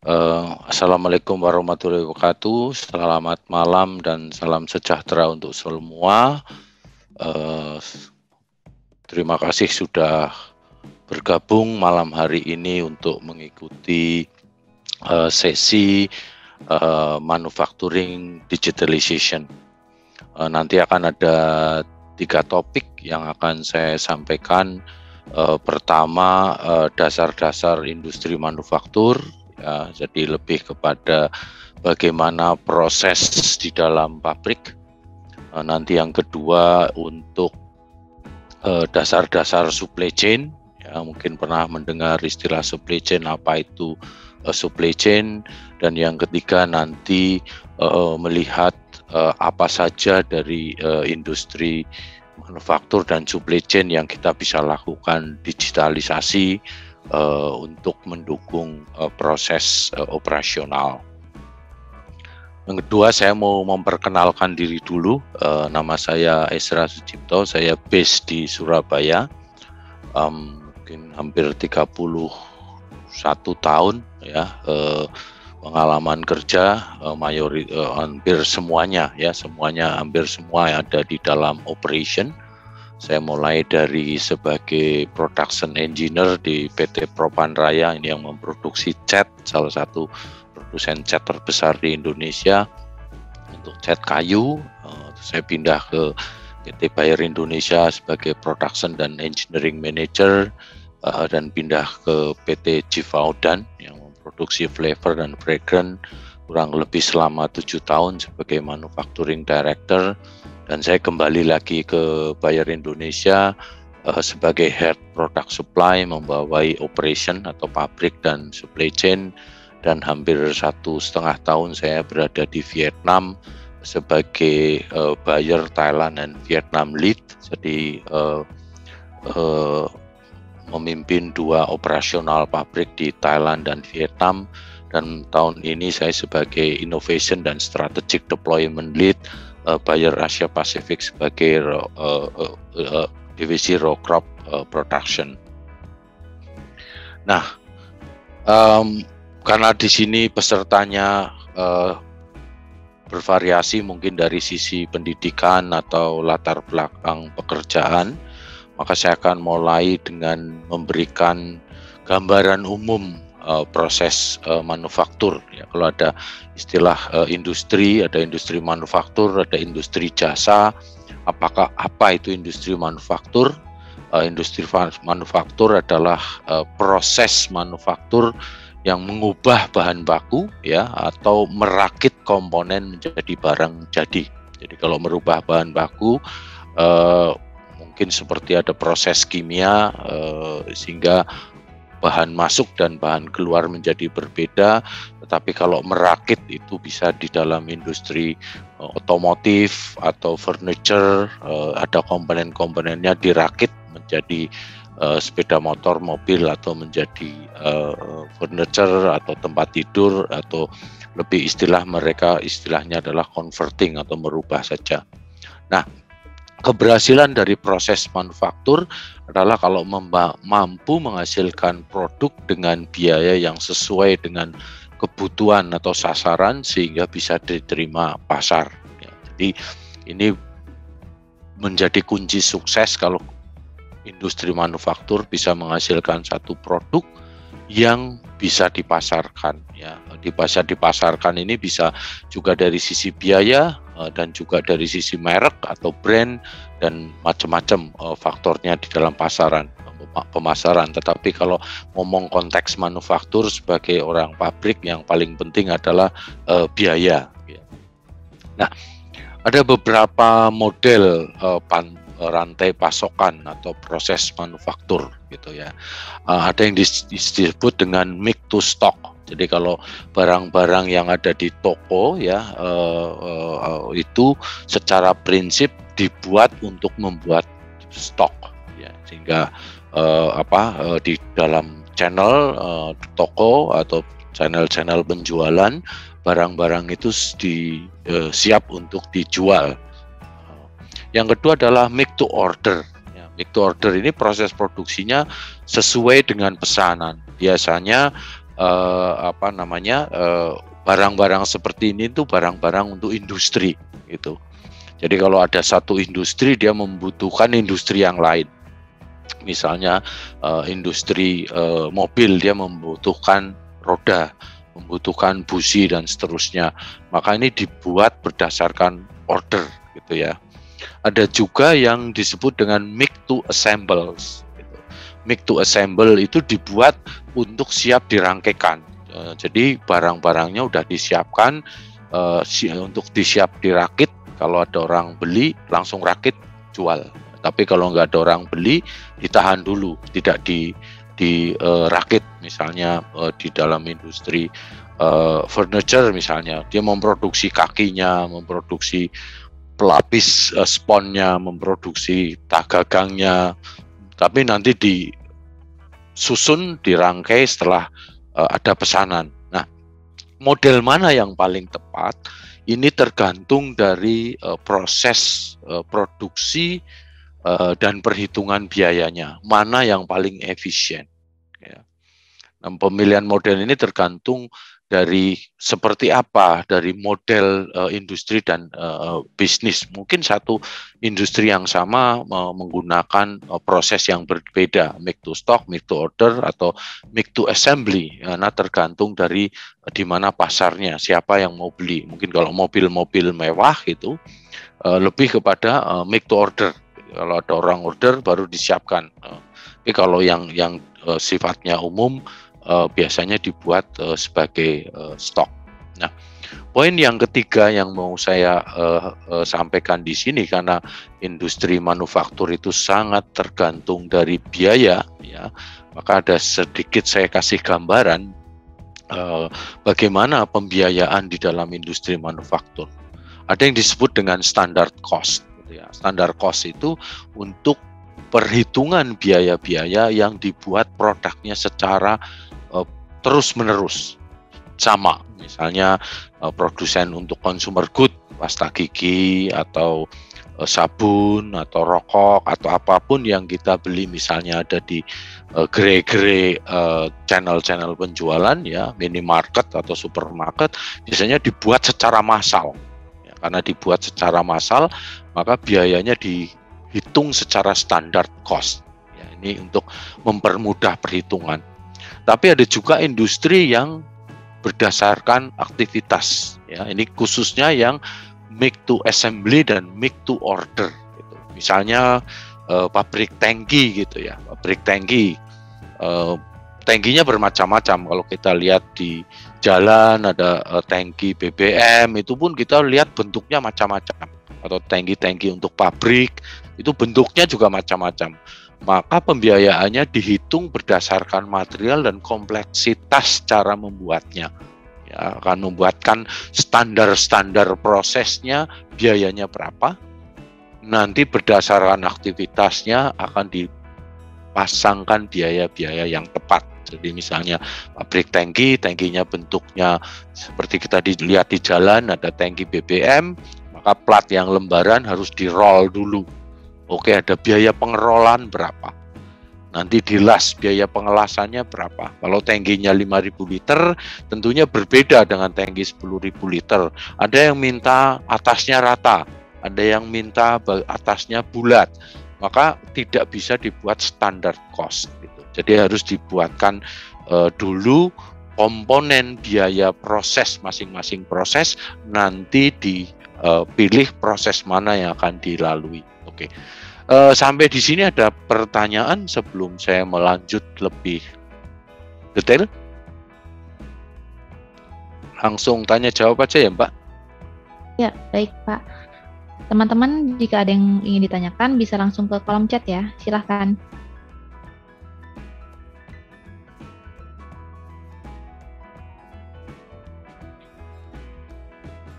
Assalamualaikum warahmatullahi wabarakatuh. Selamat malam dan salam sejahtera untuk semua. Terima kasih sudah bergabung malam hari ini untuk mengikuti sesi manufacturing digitalization. Nanti akan ada 3 topik yang akan saya sampaikan. Pertama, dasar-dasar industri manufaktur. Ya, jadi lebih kepada bagaimana proses di dalam pabrik. Nanti yang kedua untuk dasar-dasar supply chain. Ya, mungkin pernah mendengar istilah supply chain, apa itu supply chain. Dan yang ketiga nanti melihat apa saja dari industri manufaktur dan supply chain yang kita bisa lakukan digitalisasi untuk mendukung proses operasional. Yang kedua, saya mau memperkenalkan diri dulu. Nama saya Esra Sucipto, saya base di Surabaya. Mungkin hampir 31 tahun ya, pengalaman kerja, hampir semuanya ya, hampir semua ada di dalam operation. Saya mulai dari sebagai production engineer di PT Propanraya, ini yang memproduksi cat, salah satu produsen cat terbesar di Indonesia untuk cat kayu. Saya pindah ke PT Bayer Indonesia sebagai production dan engineering manager, dan pindah ke PT Givaudan yang memproduksi flavor dan fragrance kurang lebih selama 7 tahun sebagai manufacturing director. Dan saya kembali lagi ke Bayer Indonesia sebagai head product supply, membawai operation atau pabrik dan supply chain. Dan hampir 1,5 tahun saya berada di Vietnam sebagai Bayer Thailand and Vietnam lead. Jadi memimpin 2 operasional pabrik di Thailand dan Vietnam. Dan tahun ini saya sebagai innovation dan strategic deployment lead Bayer Asia Pacific sebagai divisi row crop production. Nah, karena di sini pesertanya bervariasi mungkin dari sisi pendidikan atau latar belakang pekerjaan, maka saya akan mulai dengan memberikan gambaran umum proses manufaktur. Ya, kalau ada istilah industri, ada industri manufaktur, ada industri jasa. Apa itu industri manufaktur? Industri manufaktur adalah proses manufaktur yang mengubah bahan baku ya atau merakit komponen menjadi barang jadi. Jadi kalau merubah bahan baku mungkin seperti ada proses kimia sehingga bahan masuk dan bahan keluar menjadi berbeda, tetapi kalau merakit itu bisa di dalam industri otomotif atau furniture, ada komponen-komponennya dirakit menjadi sepeda motor, mobil, atau menjadi furniture atau tempat tidur, atau lebih istilahnya adalah converting atau merubah saja. Nah, keberhasilan dari proses manufaktur adalah kalau mampu menghasilkan produk dengan biaya yang sesuai dengan kebutuhan atau sasaran sehingga bisa diterima pasar. Ya, jadi ini menjadi kunci sukses kalau industri manufaktur bisa menghasilkan satu produk yang bisa dipasarkan. Ya, dipasarkan ini bisa juga dari sisi biaya dan juga dari sisi merek atau brand dan macam-macam faktornya di dalam pemasaran. Tetapi kalau ngomong konteks manufaktur sebagai orang pabrik, yang paling penting adalah biaya. Ya. Nah, ada beberapa model rantai pasokan atau proses manufaktur gitu ya. Ada yang disebut dengan make to stock. Jadi kalau barang-barang yang ada di toko ya itu secara prinsip dibuat untuk membuat stok ya, sehingga di dalam channel toko atau channel-channel penjualan barang-barang itu siap untuk dijual. Yang kedua adalah make to order. Make to order ini proses produksinya sesuai dengan pesanan. Biasanya barang-barang seperti ini tuh barang-barang untuk industri gitu. Jadi kalau ada satu industri, dia membutuhkan industri yang lain. Misalnya industri mobil, dia membutuhkan roda, membutuhkan busi dan seterusnya. Maka ini dibuat berdasarkan order gitu ya. Ada juga yang disebut dengan make to assemble. Gitu. Make to assemble itu dibuat untuk siap dirangkaikan. Jadi barang-barangnya udah disiapkan untuk disiap dirakit. Kalau ada orang beli langsung rakit jual. Tapi kalau nggak ada orang beli ditahan dulu, tidak dirakit. Misalnya di dalam industri furniture misalnya, dia memproduksi kakinya, memproduksi pelapis sponnya, memproduksi gagangnya, tapi nanti disusun, dirangkai setelah ada pesanan. Nah, model mana yang paling tepat? Ini tergantung dari proses produksi dan perhitungan biayanya. Mana yang paling efisien? Ya. Nah, pemilihan model ini tergantung dari seperti apa, dari model industri dan bisnis. Mungkin satu industri yang sama menggunakan proses yang berbeda, make to stock, make to order, atau make to assembly. Karena tergantung dari di mana pasarnya, siapa yang mau beli. Mungkin kalau mobil-mobil mewah itu lebih kepada make to order. Kalau ada orang order baru disiapkan. Tapi kalau yang sifatnya umum biasanya dibuat sebagai stok. Nah, poin yang ketiga yang mau saya sampaikan di sini, karena industri manufaktur itu sangat tergantung dari biaya, ya, maka ada sedikit saya kasih gambaran bagaimana pembiayaan di dalam industri manufaktur. Ada yang disebut dengan standard cost. Gitu ya. Standard cost itu untuk perhitungan biaya-biaya yang dibuat produknya secara terus-menerus sama. Misalnya produsen untuk consumer good, pasta gigi atau sabun atau rokok atau apapun yang kita beli, misalnya ada di gerai-gerai channel-channel penjualan ya, minimarket atau supermarket, biasanya dibuat secara massal. Ya, karena dibuat secara massal, maka biayanya dihitung secara standard cost. Ya, ini untuk mempermudah perhitungan. Tapi ada juga industri yang berdasarkan aktivitas. Ya, ini khususnya yang make to assembly dan make to order. Gitu. Misalnya pabrik tangki gitu ya, pabrik tangki. Tangkinya bermacam-macam. Kalau kita lihat di jalan ada tangki BBM, itu pun kita lihat bentuknya macam-macam. Atau tangki-tangki untuk pabrik, itu bentuknya juga macam-macam. Maka pembiayaannya dihitung berdasarkan material dan kompleksitas cara membuatnya. Ya, akan membuatkan standar-standar prosesnya, biayanya berapa. Nanti berdasarkan aktivitasnya akan dipasangkan biaya-biaya yang tepat. Jadi misalnya pabrik tangki, tangkinya bentuknya seperti kita dilihat di jalan, ada tangki BBM, maka plat yang lembaran harus di-roll dulu. Oke, ada biaya pengerolan berapa? Nanti dilas, biaya pengelasannya berapa? Kalau tangkinya 5.000 liter, tentunya berbeda dengan tangki 10.000 liter. Ada yang minta atasnya rata, ada yang minta atasnya bulat. Maka tidak bisa dibuat standard cost. Gitu. Jadi harus dibuatkan dulu komponen biaya proses, masing-masing proses, nanti dipilih proses mana yang akan dilalui. Oke, sampai di sini ada pertanyaan sebelum saya melanjut lebih detail? Langsung tanya jawab aja ya, Mbak. Ya, baik Pak. Teman-teman, jika ada yang ingin ditanyakan bisa langsung ke kolom chat ya, silahkan.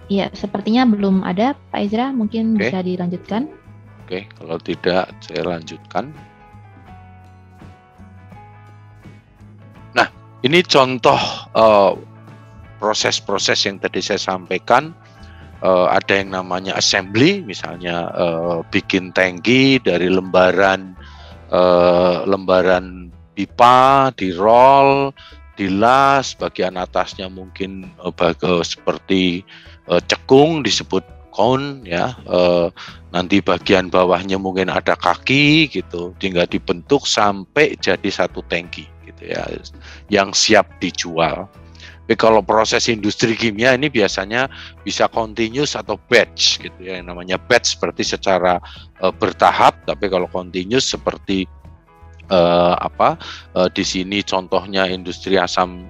Iya, sepertinya belum ada Pak Ezra, mungkin bisa dilanjutkan. Oke, kalau tidak saya lanjutkan. Nah, ini contoh proses-proses yang tadi saya sampaikan. Ada yang namanya assembly, misalnya bikin tangki dari lembaran pipa, di roll, dilas, bagian atasnya mungkin seperti cekung disebut cone ya, nanti bagian bawahnya mungkin ada kaki gitu, tinggal dibentuk sampai jadi satu tangki gitu ya, yang siap dijual. Tapi kalau proses industri kimia ini biasanya bisa continuous atau batch gitu ya, yang namanya batch seperti secara bertahap, tapi kalau continuous seperti di sini contohnya industri asam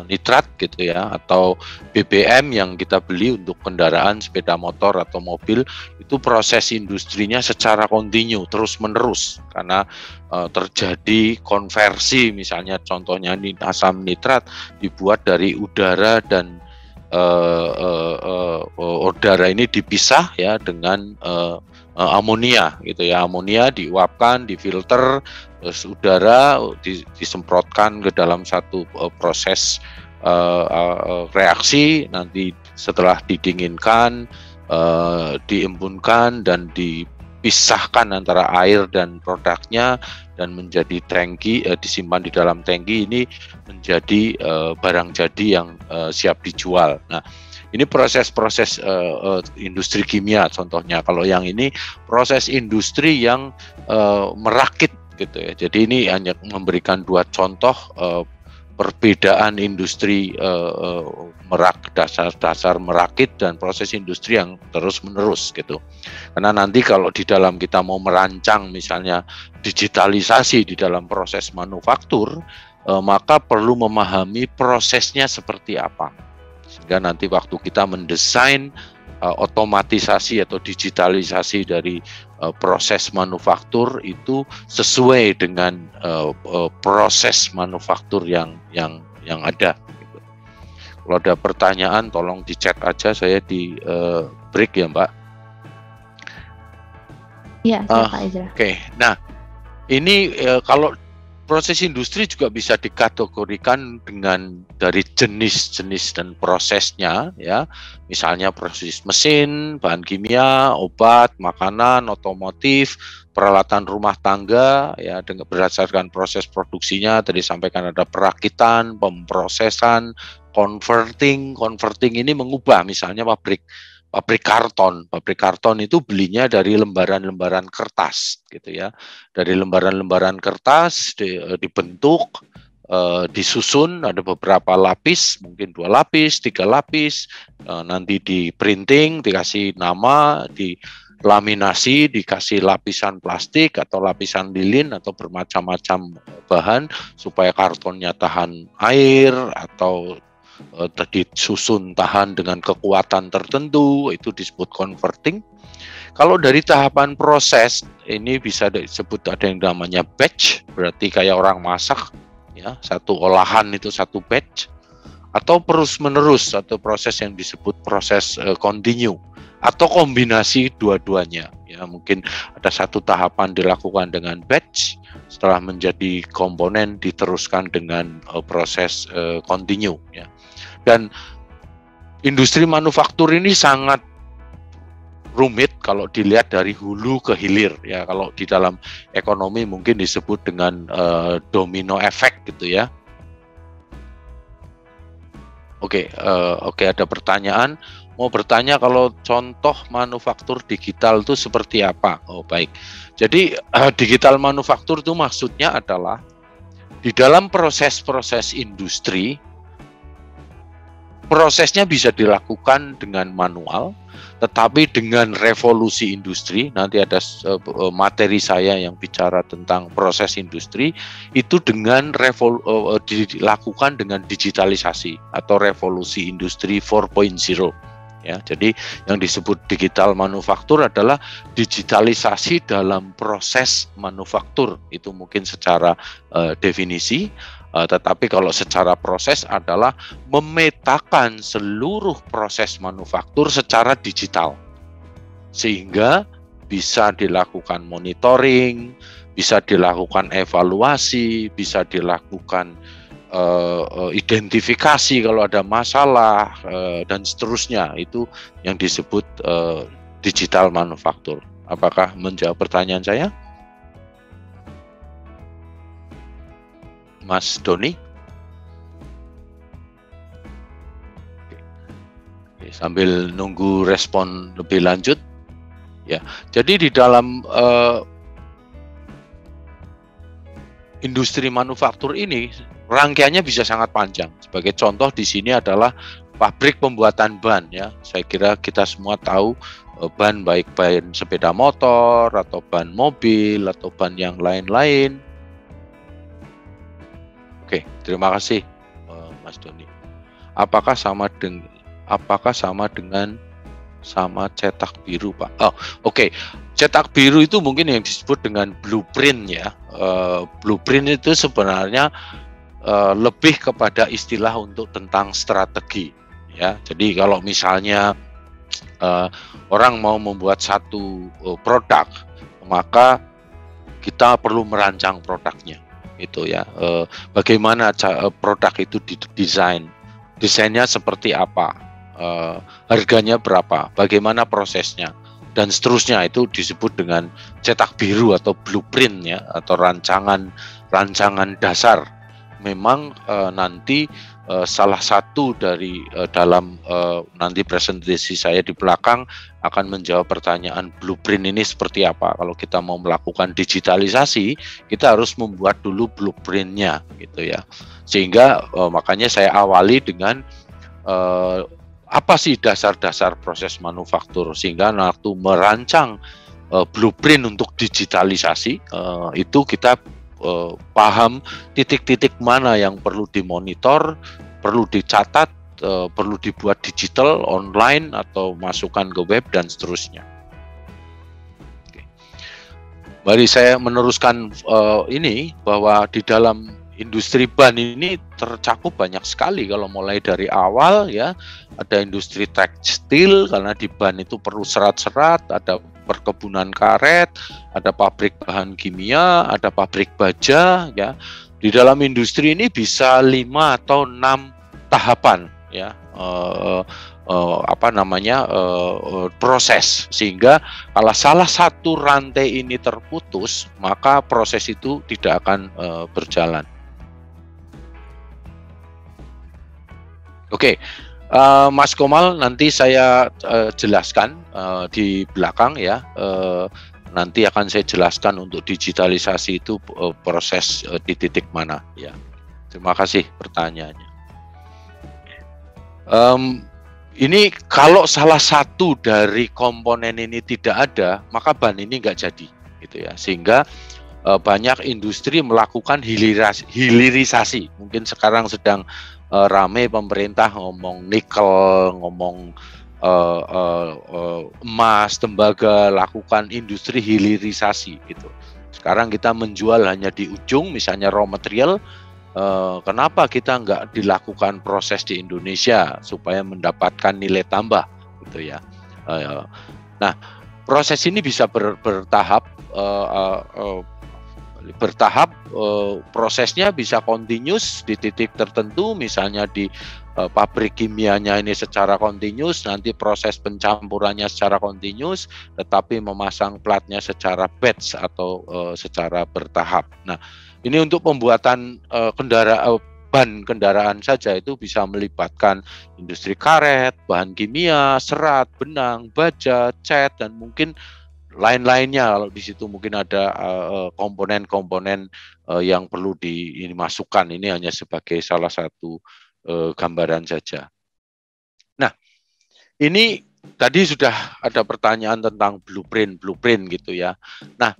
nitrat gitu ya, atau BBM yang kita beli untuk kendaraan sepeda motor atau mobil, itu proses industrinya secara kontinu terus menerus karena terjadi konversi, misalnya contohnya ini asam nitrat dibuat dari udara dan udara ini dipisah ya dengan amonia gitu ya, amonia diuapkan, difilter, terus udara disemprotkan ke dalam satu proses reaksi, nanti setelah didinginkan, diembunkan dan dipisahkan antara air dan produknya dan menjadi tangki, disimpan di dalam tangki, ini menjadi barang jadi yang siap dijual. Nah, ini proses-proses industri kimia contohnya. Kalau yang ini proses industri yang merakit gitu ya. Jadi ini hanya memberikan dua contoh perbedaan industri dasar merakit dan proses industri yang terus-menerus gitu. Karena nanti kalau di dalam kita mau merancang misalnya digitalisasi di dalam proses manufaktur, maka perlu memahami prosesnya seperti apa. Sehingga nanti waktu kita mendesain otomatisasi atau digitalisasi dari proses manufaktur itu sesuai dengan proses manufaktur yang ada. Gitu. Kalau ada pertanyaan, tolong di chat aja, saya di break ya Mbak. Iya, Pak Ezra. Oke, nah ini kalau proses industri juga bisa dikategorikan dengan dari jenis-jenis dan prosesnya ya. Misalnya proses mesin, bahan kimia, obat, makanan, otomotif, peralatan rumah tangga ya, dengan berdasarkan proses produksinya tadi sampaikan ada perakitan, pemrosesan, converting ini mengubah misalnya pabrik karton itu belinya dari lembaran-lembaran kertas gitu ya, dari lembaran-lembaran kertas dibentuk, disusun, ada beberapa lapis, mungkin 2 lapis, 3 lapis, nanti di printing, dikasih nama, dilaminasi, dikasih lapisan plastik atau lapisan lilin atau bermacam-macam bahan supaya kartonnya tahan air atau disusun tahan dengan kekuatan tertentu, itu disebut converting. Kalau dari tahapan proses ini bisa disebut ada yang namanya batch, berarti kayak orang masak ya, satu olahan itu satu batch, atau terus menerus atau proses yang disebut proses continue atau kombinasi dua-duanya ya. Mungkin ada satu tahapan dilakukan dengan batch, setelah menjadi komponen diteruskan dengan proses continue ya. Dan industri manufaktur ini sangat rumit kalau dilihat dari hulu ke hilir ya. Kalau di dalam ekonomi mungkin disebut dengan domino effect gitu ya. Oke, ada pertanyaan. Mau bertanya kalau contoh manufaktur digital itu seperti apa? Oh baik. Jadi digital manufaktur itu maksudnya adalah di dalam proses-proses industri, prosesnya bisa dilakukan dengan manual, tetapi dengan revolusi industri, nanti ada materi saya yang bicara tentang proses industri, itu dengan dilakukan dengan digitalisasi atau revolusi industri 4.0. Ya, jadi yang disebut digital manufaktur adalah digitalisasi dalam proses manufaktur, itu mungkin secara definisi. Tetapi kalau secara proses adalah memetakan seluruh proses manufaktur secara digital, sehingga bisa dilakukan monitoring, bisa dilakukan evaluasi, bisa dilakukan identifikasi kalau ada masalah dan seterusnya. Itu yang disebut digital manufaktur. Apakah menjawab pertanyaan saya? Mas Doni? sambil nunggu respon lebih lanjut. Ya, jadi di dalam industri manufaktur ini rangkaiannya bisa sangat panjang. Sebagai contoh di sini adalah pabrik pembuatan ban ya. Saya kira kita semua tahu ban, baik ban sepeda motor atau ban mobil atau ban yang lain-lain. Oke, terima kasih Mas Doni. Apakah sama dengan cetak biru, Pak? Oh, oke. Cetak biru itu mungkin yang disebut dengan blueprint ya. Blueprint itu sebenarnya lebih kepada istilah untuk tentang strategi ya. Jadi kalau misalnya orang mau membuat satu produk, maka kita perlu merancang produknya itu ya. Bagaimana produk itu didesain, desainnya seperti apa, harganya berapa, bagaimana prosesnya, dan seterusnya. Itu disebut dengan cetak biru atau blueprint ya, atau rancangan dasar. Memang nanti salah satu dari dalam nanti presentasi saya di belakang akan menjawab pertanyaan blueprint ini seperti apa. Kalau kita mau melakukan digitalisasi, kita harus membuat dulu blueprintnya gitu ya. Sehingga makanya saya awali dengan apa sih dasar-dasar proses manufaktur, sehingga waktu merancang blueprint untuk digitalisasi itu kita paham titik-titik mana yang perlu dimonitor, perlu dicatat, perlu dibuat digital, online atau masukkan ke web dan seterusnya. Oke. Mari saya meneruskan ini bahwa di dalam industri ban ini tercakup banyak sekali. Kalau mulai dari awal ya, ada industri tekstil karena di ban itu perlu serat-serat, ada perkebunan karet, ada pabrik bahan kimia, ada pabrik baja ya. Di dalam industri ini bisa 5 atau 6 tahapan ya. Proses, sehingga kalau salah satu rantai ini terputus, maka proses itu tidak akan berjalan. Oke, Mas Komal nanti saya jelaskan di belakang ya. Nanti akan saya jelaskan untuk digitalisasi itu proses di titik mana ya. Terima kasih pertanyaannya. Ini kalau salah satu dari komponen ini tidak ada, maka ban ini nggak jadi gitu ya. Sehingga banyak industri melakukan hilirisasi. Mungkin sekarang sedang rame pemerintah ngomong nikel, ngomong emas, tembaga, lakukan industri hilirisasi gitu. Sekarang kita menjual hanya di ujung, misalnya raw material. Kenapa kita nggak dilakukan proses di Indonesia supaya mendapatkan nilai tambah gitu ya. Nah, proses ini bisa bertahap. Prosesnya bisa continuous di titik tertentu, misalnya di pabrik kimianya ini secara continuous, nanti proses pencampurannya secara continuous, tetapi memasang platnya secara batch atau secara bertahap. Nah, ini untuk pembuatan ban kendaraan saja itu bisa melibatkan industri karet, bahan kimia, serat, benang, baja, cat, dan mungkin lain-lainnya. Kalau di situ mungkin ada komponen-komponen yang perlu dimasukkan. Ini hanya sebagai salah satu gambaran saja. Nah, ini tadi sudah ada pertanyaan tentang blueprint gitu ya. Nah,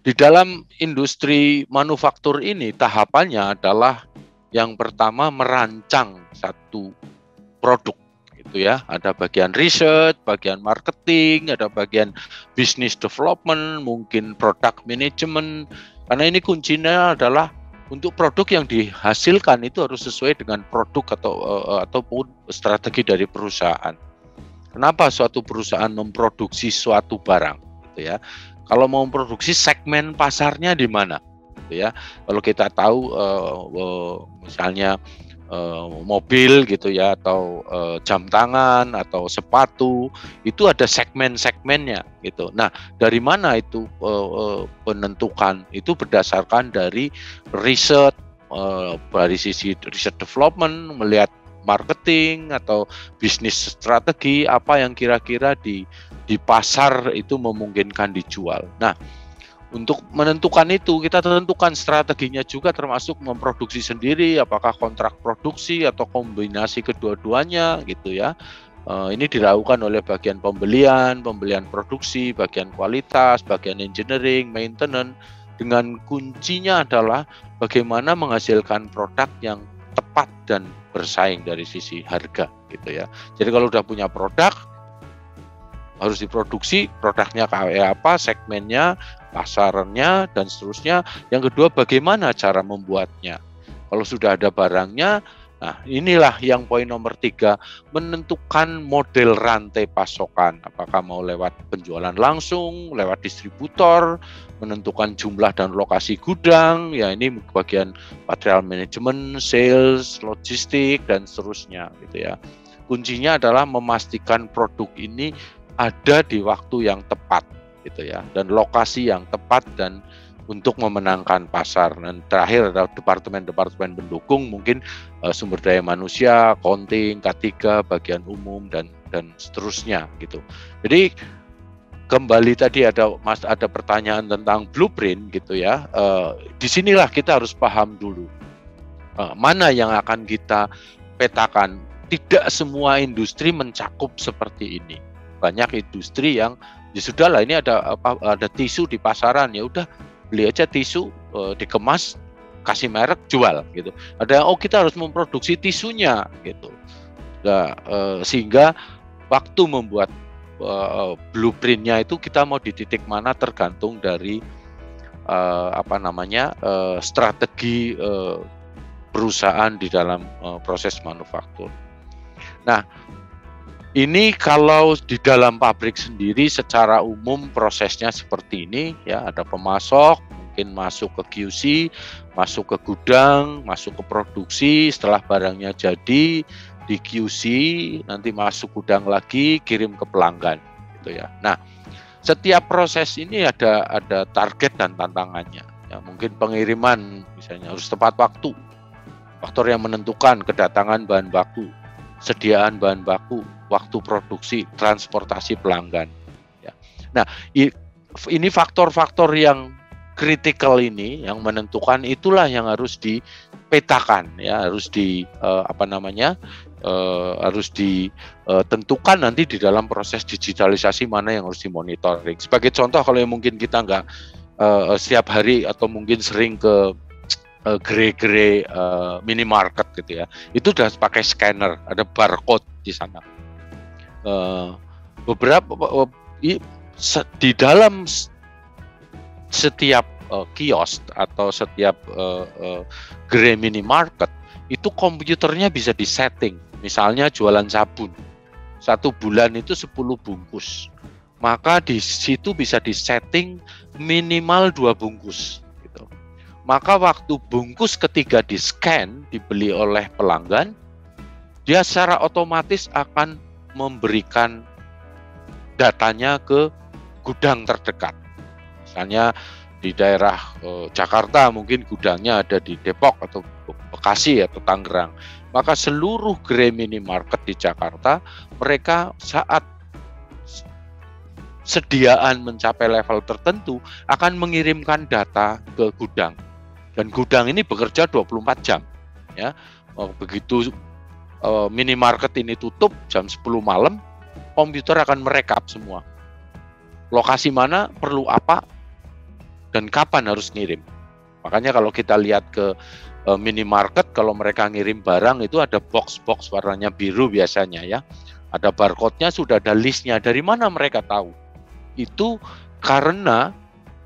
di dalam industri manufaktur ini tahapannya adalah yang pertama merancang satu produk. Ya, ada bagian research, bagian marketing, ada bagian business development, mungkin product management. Karena ini kuncinya adalah untuk produk yang dihasilkan itu harus sesuai dengan produk ataupun strategi dari perusahaan. Kenapa suatu perusahaan memproduksi suatu barang gitu ya? Kalau mau memproduksi, segmen pasarnya di mana gitu ya? Kalau kita tahu misalnya mobil gitu ya, atau jam tangan atau sepatu, itu ada segmen-segmennya gitu. Nah, dari mana itu penentukan? Itu berdasarkan dari riset, dari sisi research development, melihat marketing atau bisnis strategi apa yang kira-kira di pasar itu memungkinkan dijual. Nah, untuk menentukan itu kita tentukan strateginya juga, termasuk memproduksi sendiri, apakah kontrak produksi atau kombinasi kedua-duanya gitu ya. Ini dilakukan oleh bagian pembelian produksi, bagian kualitas, bagian engineering, maintenance, dengan kuncinya adalah bagaimana menghasilkan produk yang tepat dan bersaing dari sisi harga gitu ya. Jadi kalau udah punya produk, harus diproduksi, produknya kayak apa, segmennya, pasarannya, dan seterusnya. Yang kedua, bagaimana cara membuatnya. Kalau sudah ada barangnya, nah inilah yang poin nomor 3, menentukan model rantai pasokan. Apakah mau lewat penjualan langsung, lewat distributor, menentukan jumlah dan lokasi gudang, ya ini bagian material management, sales, logistik, dan seterusnya gitu ya. Kuncinya adalah memastikan produk ini ada di waktu yang tepat gitu ya, dan lokasi yang tepat, dan untuk memenangkan pasar. Dan terakhir adalah departemen-departemen pendukung, mungkin sumber daya manusia, accounting, K3, bagian umum, dan seterusnya gitu. Jadi kembali tadi ada pertanyaan tentang blueprint gitu ya. Disinilah kita harus paham dulu mana yang akan kita petakan. Tidak semua industri mencakup seperti ini. Banyak industri yang ya sudahlah, ini ada tisu di pasaran, ya udah beli aja tisu, dikemas, kasih merek, jual gitu. Ada yang kita harus memproduksi tisunya gitu. Nah, sehingga waktu membuat blueprintnya itu kita mau di titik mana tergantung dari strategi perusahaan di dalam proses manufaktur. Nah, ini kalau di dalam pabrik sendiri secara umum prosesnya seperti ini ya, ada pemasok, mungkin masuk ke QC, masuk ke gudang, masuk ke produksi, setelah barangnya jadi di QC, nanti masuk gudang lagi, kirim ke pelanggan gitu ya. Nah, setiap proses ini ada target dan tantangannya. Ya, mungkin pengiriman misalnya harus tepat waktu. Faktor yang menentukan kedatangan bahan baku, sediaan bahan baku, waktu produksi, transportasi pelanggan. Ya. Nah, ini faktor-faktor yang kritikal ini yang menentukan, itulah yang harus dipetakan, ya, harus harus ditentukan nanti di dalam proses digitalisasi mana yang harus dimonitoring. Sebagai contoh, kalau yang mungkin kita nggak setiap hari atau mungkin sering ke gerai-gerai minimarket gitu ya, itu udah pakai scanner, ada barcode di sana. Di dalam setiap kios atau setiap gerai minimarket itu komputernya bisa disetting. Misalnya jualan sabun, 1 bulan itu 10 bungkus, maka di situ bisa disetting minimal 2 bungkus gitu. Maka waktu bungkus ketiga di scan, dibeli oleh pelanggan, dia secara otomatis akan memberikan datanya ke gudang terdekat. Misalnya di daerah Jakarta, mungkin gudangnya ada di Depok atau Bekasi atau Tangerang. Maka seluruh gerai minimarket di Jakarta, mereka saat sediaan mencapai level tertentu akan mengirimkan data ke gudang. Dan gudang ini bekerja 24 jam. Ya. Begitu minimarket ini tutup jam 10 malam, komputer akan merekap semua. Lokasi mana, perlu apa, dan kapan harus ngirim. Makanya kalau kita lihat ke minimarket, kalau mereka ngirim barang itu ada box-box warnanya biru biasanya ya. Ada barcode-nya, sudah ada list-nya. Dari mana mereka tahu? Itu karena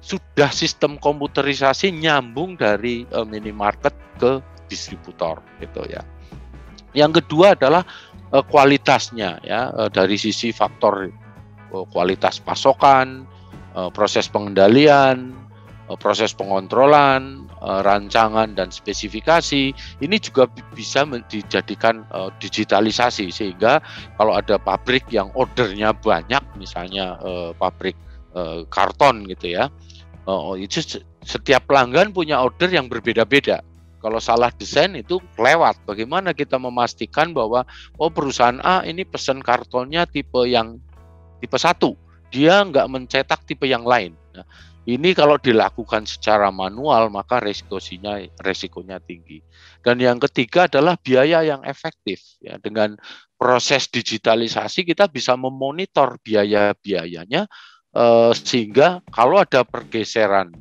sudah sistem komputerisasi nyambung dari minimarket ke distributor gitu ya. Yang kedua adalah kualitasnya ya, dari sisi faktor kualitas pasokan, proses pengendalian, proses pengontrolan, rancangan dan spesifikasi. Ini juga bisa dijadikan digitalisasi, sehingga kalau ada pabrik yang ordernya banyak, misalnya pabrik karton gitu ya, itu setiap pelanggan punya order yang berbeda-beda. Kalau salah desain itu lewat. Bagaimana kita memastikan bahwa perusahaan A ini pesan kartonnya tipe 1, dia nggak mencetak tipe yang lain. Nah, ini kalau dilakukan secara manual maka resikonya tinggi. Dan yang ketiga adalah biaya yang efektif. Ya, dengan proses digitalisasi kita bisa memonitor biaya-biayanya sehingga kalau ada pergeseran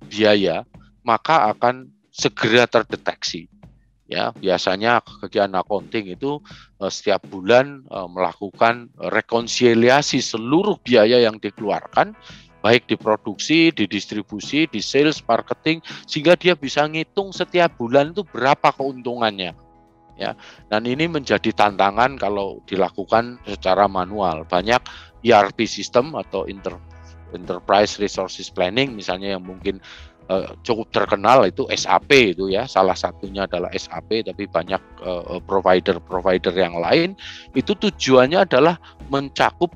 biaya maka akan segera terdeteksi. Ya, biasanya kegiatan accounting itu setiap bulan melakukan rekonsiliasi seluruh biaya yang dikeluarkan, baik di produksi, di distribusi, di sales, marketing, sehingga dia bisa ngitung setiap bulan itu berapa keuntungannya. Ya, dan ini menjadi tantangan kalau dilakukan secara manual. Banyak ERP system atau Enterprise Resources Planning misalnya yang mungkin cukup terkenal itu SAP itu ya, salah satunya adalah SAP, tapi banyak provider yang lain itu tujuannya adalah mencakup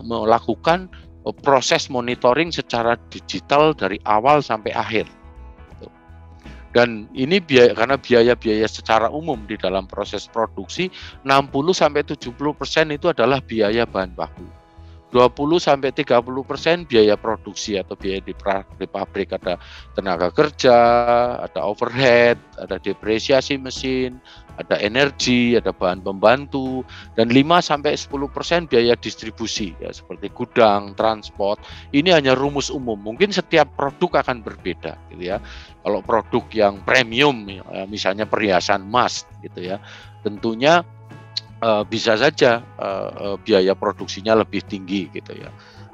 melakukan proses monitoring secara digital dari awal sampai akhir. Dan ini karena biaya-biaya secara umum di dalam proses produksi 60-70% itu adalah biaya bahan baku. 20-30% biaya produksi atau biaya di pabrik, ada tenaga kerja, ada overhead, ada depresiasi mesin, ada energi, ada bahan pembantu, dan 5-10% biaya distribusi ya, seperti gudang, transport. Ini hanya rumus umum. Mungkin setiap produk akan berbeda gitu ya. Kalau produk yang premium misalnya perhiasan emas gitu ya, tentunya bisa saja biaya produksinya lebih tinggi gitu ya,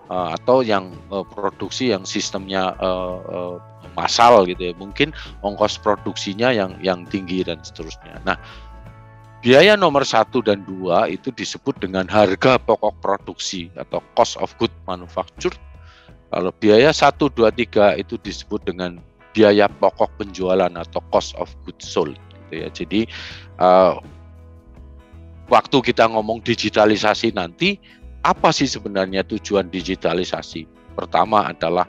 atau yang produksi yang sistemnya massal gitu ya, mungkin ongkos produksinya yang tinggi dan seterusnya. Nah, biaya nomor 1 dan 2 itu disebut dengan harga pokok produksi atau cost of good manufacture. Kalau biaya 1, 2, 3 itu disebut dengan biaya pokok penjualan atau cost of goods sold gitu ya. Jadi waktu kita ngomong digitalisasi nanti, apa sih sebenarnya tujuan digitalisasi? Pertama adalah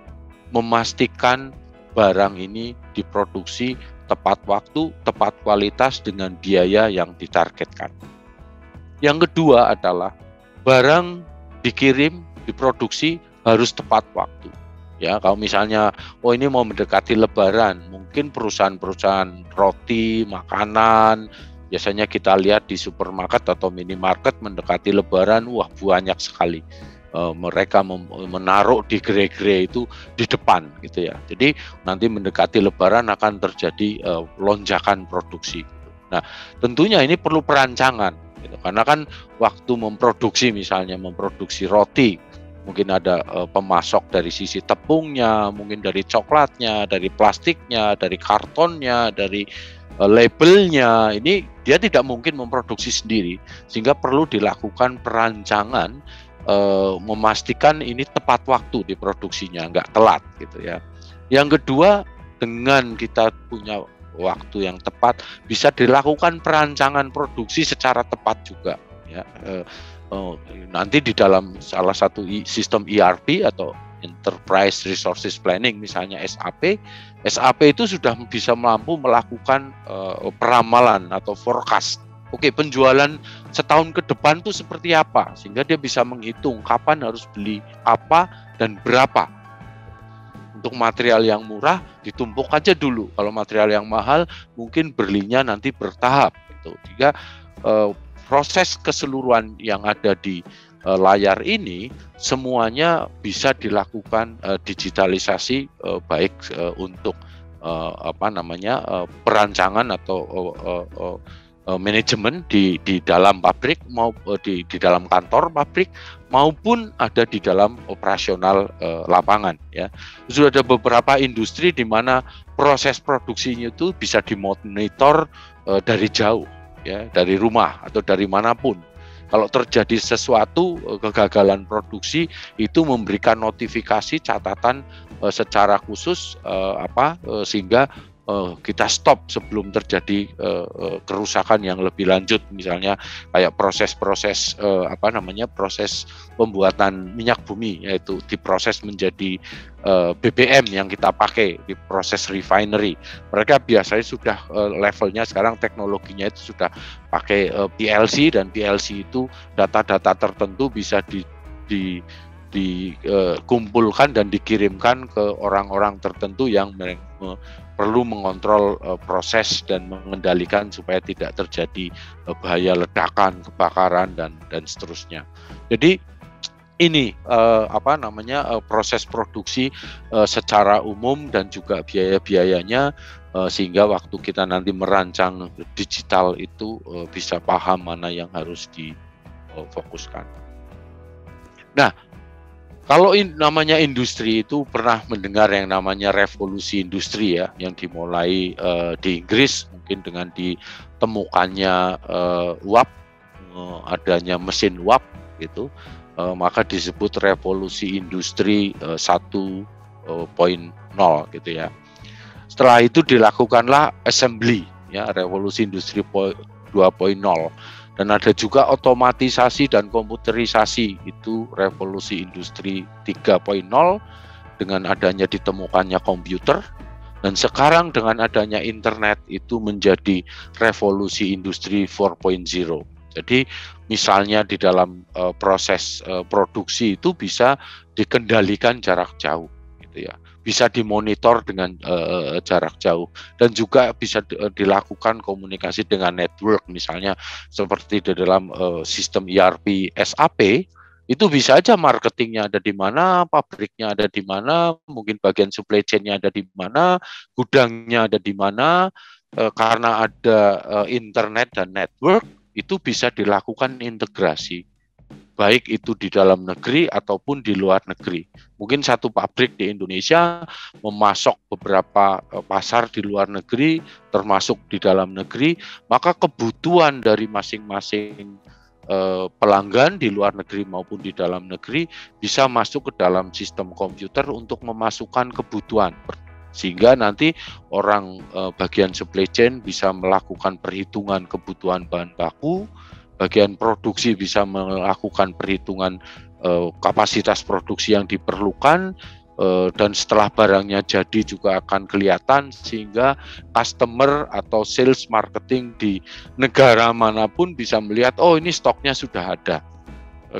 memastikan barang ini diproduksi tepat waktu, tepat kualitas dengan biaya yang ditargetkan. Yang kedua adalah barang dikirim, diproduksi harus tepat waktu. Ya, kalau misalnya ini mau mendekati Lebaran, mungkin perusahaan-perusahaan roti, makanan, biasanya kita lihat di supermarket atau minimarket mendekati Lebaran, wah banyak sekali mereka menaruh di gerai-gerai itu di depan gitu ya. Jadi nanti mendekati Lebaran akan terjadi lonjakan produksi. Nah, tentunya ini perlu perancangan, gitu. Karena kan waktu memproduksi roti, mungkin ada pemasok dari sisi tepungnya, mungkin dari coklatnya, dari plastiknya, dari kartonnya, dari labelnya, ini dia tidak mungkin memproduksi sendiri, sehingga perlu dilakukan perancangan, memastikan ini tepat waktu diproduksinya, nggak telat gitu ya. Yang kedua, dengan kita punya waktu yang tepat, bisa dilakukan perancangan produksi secara tepat juga ya. Nanti di dalam salah satu sistem ERP atau Enterprise Resources Planning misalnya SAP itu sudah bisa mampu melakukan peramalan atau forecast. Oke, penjualan setahun ke depan itu seperti apa, sehingga dia bisa menghitung kapan harus beli apa dan berapa. Untuk material yang murah ditumpuk aja dulu, kalau material yang mahal mungkin belinya nanti bertahap gitu. Sehingga proses keseluruhan yang ada di layar ini semuanya bisa dilakukan digitalisasi, baik untuk perancangan atau manajemen di dalam pabrik maupun di dalam kantor pabrik maupun ada di dalam operasional lapangan ya. Sudah ada beberapa industri di mana proses produksinya itu bisa dimonitor dari jauh ya, dari rumah atau dari manapun. Kalau terjadi sesuatu kegagalan produksi, itu memberikan notifikasi catatan secara khusus sehingga kita stop sebelum terjadi kerusakan yang lebih lanjut, misalnya kayak proses proses pembuatan minyak bumi, yaitu diproses menjadi BBM yang kita pakai di proses refinery. Mereka biasanya sudah levelnya sekarang teknologinya itu sudah pakai PLC, dan PLC itu data-data tertentu bisa dikumpulkan dan dikirimkan ke orang-orang tertentu yang perlu mengontrol proses dan mengendalikan supaya tidak terjadi bahaya ledakan, kebakaran, dan seterusnya. Jadi ini proses produksi secara umum dan juga biaya-biayanya, sehingga waktu kita nanti merancang digital itu bisa paham mana yang harus difokuskan. Nah, kalau namanya industri itu pernah mendengar yang namanya revolusi industri ya, yang dimulai di Inggris mungkin dengan ditemukannya uap, adanya mesin uap gitu, maka disebut revolusi industri 1.0 gitu ya. Setelah itu dilakukanlah assembly ya, revolusi industri 2.0. Dan ada juga otomatisasi dan komputerisasi, itu revolusi industri 3.0 dengan adanya ditemukannya komputer. Dan sekarang dengan adanya internet itu menjadi revolusi industri 4.0. Jadi misalnya di dalam proses produksi itu bisa dikendalikan jarak jauh gitu ya. Bisa dimonitor dengan jarak jauh, dan juga bisa dilakukan komunikasi dengan network, misalnya seperti di dalam sistem ERP SAP, itu bisa aja marketingnya ada di mana, pabriknya ada di mana, mungkin bagian supply chain-nya ada di mana, gudangnya ada di mana, karena ada internet dan network, itu bisa dilakukan integrasi, baik itu di dalam negeri ataupun di luar negeri. Mungkin satu pabrik di Indonesia memasok beberapa pasar di luar negeri, termasuk di dalam negeri, maka kebutuhan dari masing-masing pelanggan di luar negeri maupun di dalam negeri bisa masuk ke dalam sistem komputer untuk memasukkan kebutuhan. Sehingga nanti orang bagian supply chain bisa melakukan perhitungan kebutuhan bahan baku, bagian produksi bisa melakukan perhitungan kapasitas produksi yang diperlukan, dan setelah barangnya jadi juga akan kelihatan, sehingga customer atau sales marketing di negara manapun bisa melihat, oh ini stoknya sudah ada.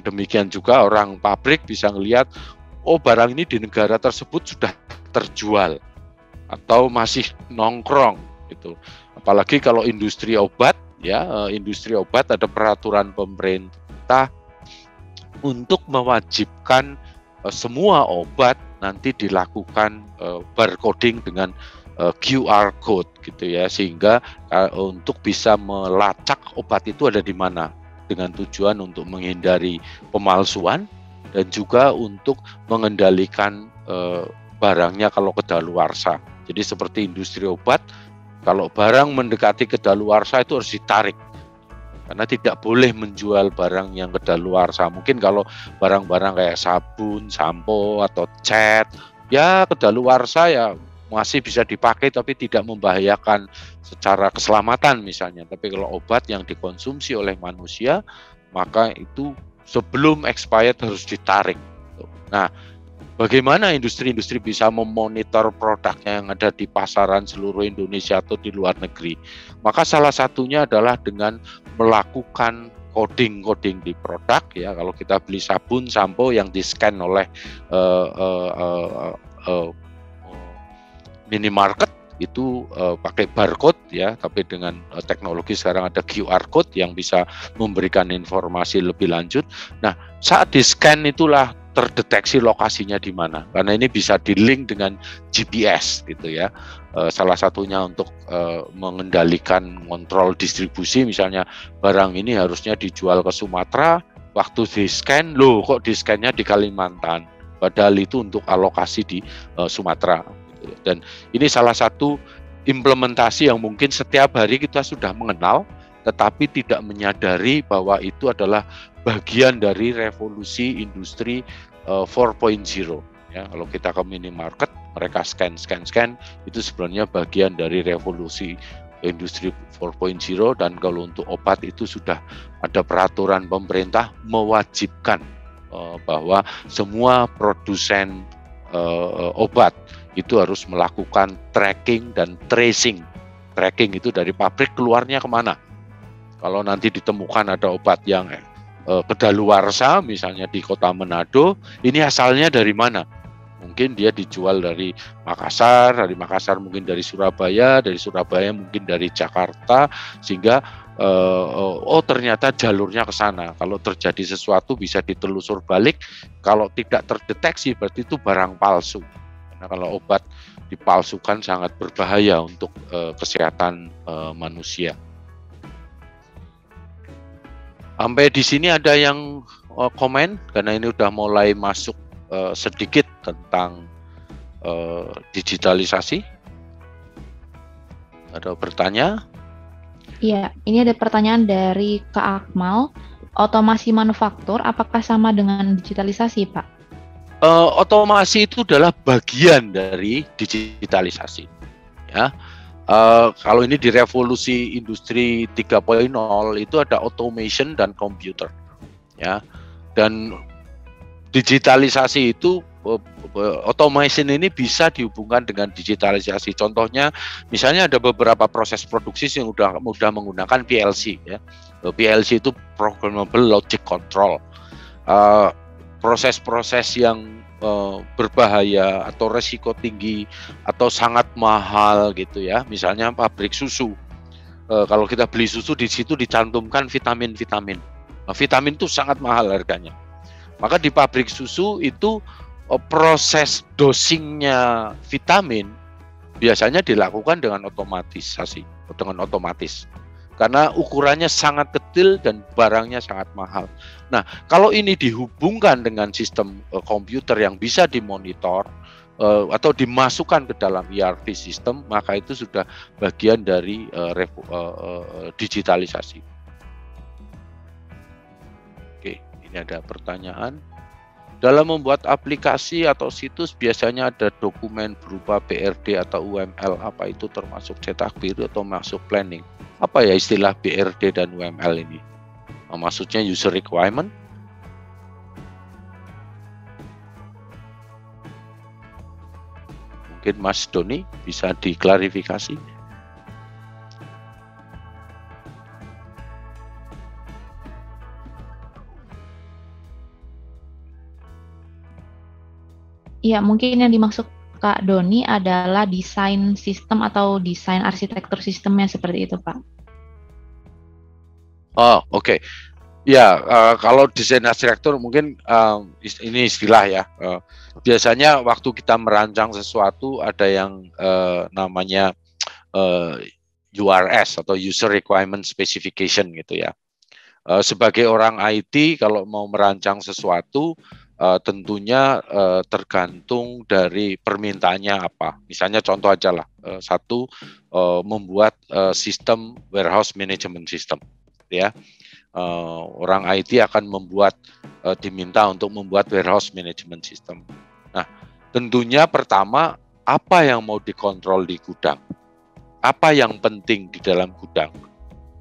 Demikian juga orang pabrik bisa melihat, oh barang ini di negara tersebut sudah terjual atau masih nongkrong gitu. Apalagi kalau industri obat, ya, industri obat ada peraturan pemerintah untuk mewajibkan semua obat nanti dilakukan barcoding dengan QR code gitu ya, sehingga untuk bisa melacak obat itu ada di mana, dengan tujuan untuk menghindari pemalsuan dan juga untuk mengendalikan barangnya kalau kedaluarsa. Jadi seperti industri obat, kalau barang mendekati kedaluarsa itu harus ditarik, karena tidak boleh menjual barang yang kedaluarsa. Mungkin kalau barang-barang kayak sabun, sampo, atau cat, ya kedaluarsa ya masih bisa dipakai tapi tidak membahayakan secara keselamatan misalnya. Tapi kalau obat yang dikonsumsi oleh manusia, maka itu sebelum expired harus ditarik. Nah, bagaimana industri-industri bisa memonitor produknya yang ada di pasaran seluruh Indonesia atau di luar negeri? Maka salah satunya adalah dengan melakukan coding di produk ya. Kalau kita beli sabun, sampo yang di-scan oleh minimarket itu pakai barcode ya, tapi dengan teknologi sekarang ada QR code yang bisa memberikan informasi lebih lanjut. Nah, saat di-scan itulah terdeteksi lokasinya di mana, karena ini bisa di-link dengan GPS gitu ya. Salah satunya untuk mengendalikan kontrol distribusi, misalnya barang ini harusnya dijual ke Sumatera, waktu di-scan, loh kok di-scan-nya di Kalimantan, padahal itu untuk alokasi di Sumatera. Dan ini salah satu implementasi yang mungkin setiap hari kita sudah mengenal, tetapi tidak menyadari bahwa itu adalah bagian dari revolusi industri 4.0 Ya, kalau kita ke minimarket, mereka scan, itu sebenarnya bagian dari revolusi industri 4.0, dan kalau untuk obat itu sudah ada peraturan pemerintah mewajibkan bahwa semua produsen obat itu harus melakukan tracking dan tracing. Tracking itu dari pabrik keluarnya kemana. Kalau nanti ditemukan ada obat yang kedaluarsa, misalnya di kota Manado, ini asalnya dari mana? Mungkin dia dijual dari Makassar mungkin dari Surabaya mungkin dari Jakarta, sehingga ternyata jalurnya ke sana. Kalau terjadi sesuatu bisa ditelusur balik, kalau tidak terdeteksi berarti itu barang palsu. Karena kalau obat dipalsukan sangat berbahaya untuk kesehatan manusia. Sampai di sini ada yang komen, karena ini udah mulai masuk sedikit tentang digitalisasi. Ada bertanya? Iya, ini ada pertanyaan dari Kak Akmal. Otomasi manufaktur apakah sama dengan digitalisasi, Pak? Otomasi itu adalah bagian dari digitalisasi. Ya. Kalau ini di revolusi industri 3.0 itu ada automation dan computer, ya. Dan digitalisasi itu, automation ini bisa dihubungkan dengan digitalisasi. Contohnya, misalnya ada beberapa proses produksi yang mudah menggunakan PLC, ya. PLC itu programmable logic control. Proses-proses yang berbahaya atau resiko tinggi atau sangat mahal gitu ya, misalnya pabrik susu, kalau kita beli susu di situ dicantumkan vitamin. Vitamin itu sangat mahal harganya, maka di pabrik susu itu proses dosingnya vitamin biasanya dilakukan dengan otomatis, karena ukurannya sangat kecil dan barangnya sangat mahal. Nah, kalau ini dihubungkan dengan sistem komputer yang bisa dimonitor atau dimasukkan ke dalam ERP sistem, maka itu sudah bagian dari digitalisasi. Oke, ini ada pertanyaan. Dalam membuat aplikasi atau situs biasanya ada dokumen berupa BRD atau UML. Apa itu termasuk cetak biru atau masuk planning? Apa ya istilah BRD dan UML ini? Maksudnya user requirement? Mungkin Mas Doni bisa diklarifikasi. Iya, mungkin yang dimaksud Kak Doni adalah desain sistem atau desain arsitektur sistemnya seperti itu, Pak. Oh, oke. Ya, kalau desain arsitektur mungkin ini istilah ya. Biasanya waktu kita merancang sesuatu ada yang namanya URS atau User Requirement Specification gitu ya. Sebagai orang IT kalau mau merancang sesuatu, tentunya tergantung dari permintaannya apa. Misalnya contoh aja lah, membuat sistem warehouse management system, ya. Orang IT akan diminta untuk membuat warehouse management system. Nah, tentunya pertama apa yang mau dikontrol di gudang, apa yang penting di dalam gudang.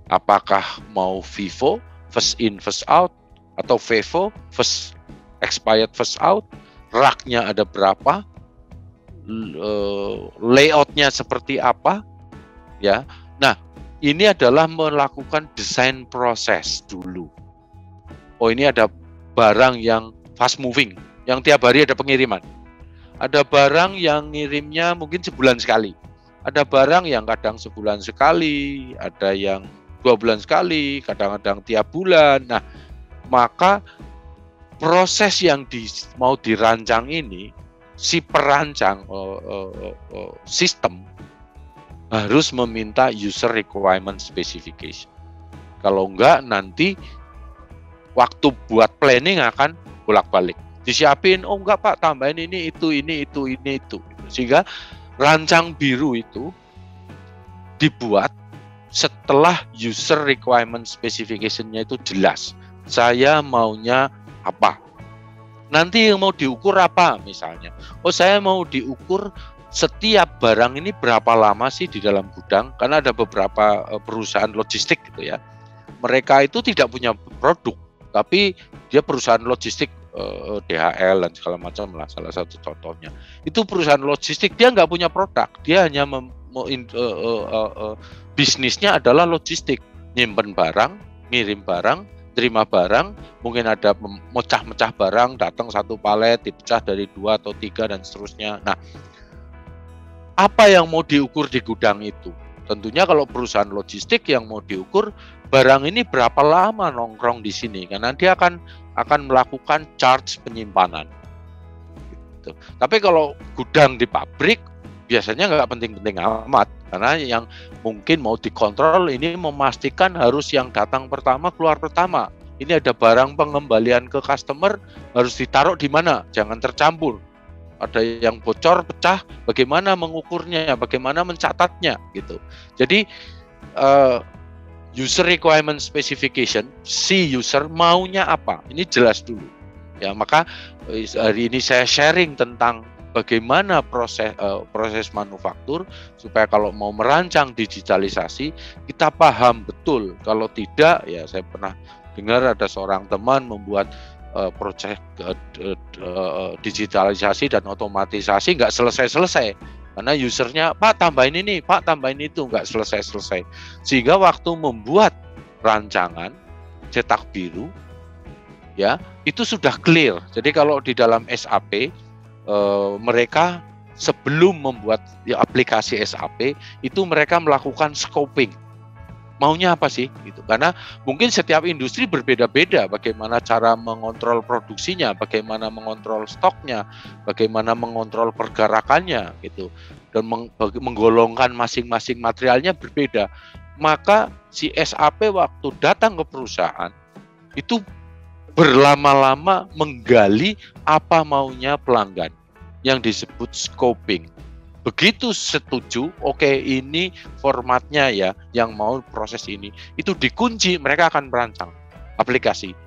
Apakah mau FIFO, first in first out, atau FIFO, first expired first out, raknya ada berapa, layoutnya seperti apa, ya. Nah, ini adalah melakukan desain proses dulu. Oh, ini ada barang yang fast moving, yang tiap hari ada pengiriman. Ada barang yang ngirimnya mungkin sebulan sekali. Ada barang yang kadang sebulan sekali, ada yang 2 bulan sekali, kadang-kadang tiap bulan. Nah, maka proses yang mau dirancang ini, si perancang sistem harus meminta user requirement specification. Kalau enggak, nanti waktu buat planning akan bolak-balik. Disiapin, oh enggak Pak, tambahin ini, itu. Sehingga rancang biru itu dibuat setelah user requirement specification-nya itu jelas. Saya maunya apa? Nanti yang mau diukur apa misalnya? Oh, saya mau diukur setiap barang ini berapa lama sih di dalam gudang, karena ada beberapa perusahaan logistik gitu ya. Mereka itu tidak punya produk, tapi dia perusahaan logistik, DHL dan segala macam lah salah satu contohnya. Itu perusahaan logistik, dia nggak punya produk, dia hanya bisnisnya adalah logistik, nyimpen barang, ngirim barang, terima barang, mungkin ada mecah-mecah barang, datang satu palet, dipecah dari 2 atau 3 dan seterusnya. Nah, apa yang mau diukur di gudang itu? Tentunya kalau perusahaan logistik yang mau diukur barang ini berapa lama nongkrong di sini, karena dia akan melakukan charge penyimpanan. Gitu. Tapi kalau gudang di pabrik biasanya nggak penting-penting amat, karena yang mungkin mau dikontrol ini memastikan harus yang datang pertama keluar pertama. Ini ada barang pengembalian ke customer harus ditaruh di mana, jangan tercampur. Ada yang bocor, pecah, bagaimana mengukurnya, bagaimana mencatatnya, gitu. Jadi user requirement specification, si user maunya apa, ini jelas dulu. Ya, maka hari ini saya sharing tentang bagaimana proses manufaktur supaya kalau mau merancang digitalisasi kita paham betul. Kalau tidak, ya saya pernah dengar ada seorang teman membuat proyek digitalisasi dan otomatisasi nggak selesai-selesai karena usernya, Pak tambahin ini, Pak tambahin itu, nggak selesai-selesai, sehingga waktu membuat rancangan cetak biru ya itu sudah clear. Jadi kalau di dalam SAP mereka sebelum membuat aplikasi SAP itu mereka melakukan scoping. Maunya apa sih gitu, karena mungkin setiap industri berbeda-beda bagaimana cara mengontrol produksinya, bagaimana mengontrol stoknya, bagaimana mengontrol pergerakannya gitu, dan menggolongkan masing-masing materialnya berbeda. Maka si SAP waktu datang ke perusahaan itu berlama-lama menggali apa maunya pelanggan yang disebut scoping. Begitu setuju, oke, ini formatnya ya, yang mau proses ini, itu dikunci, mereka akan merancang aplikasi.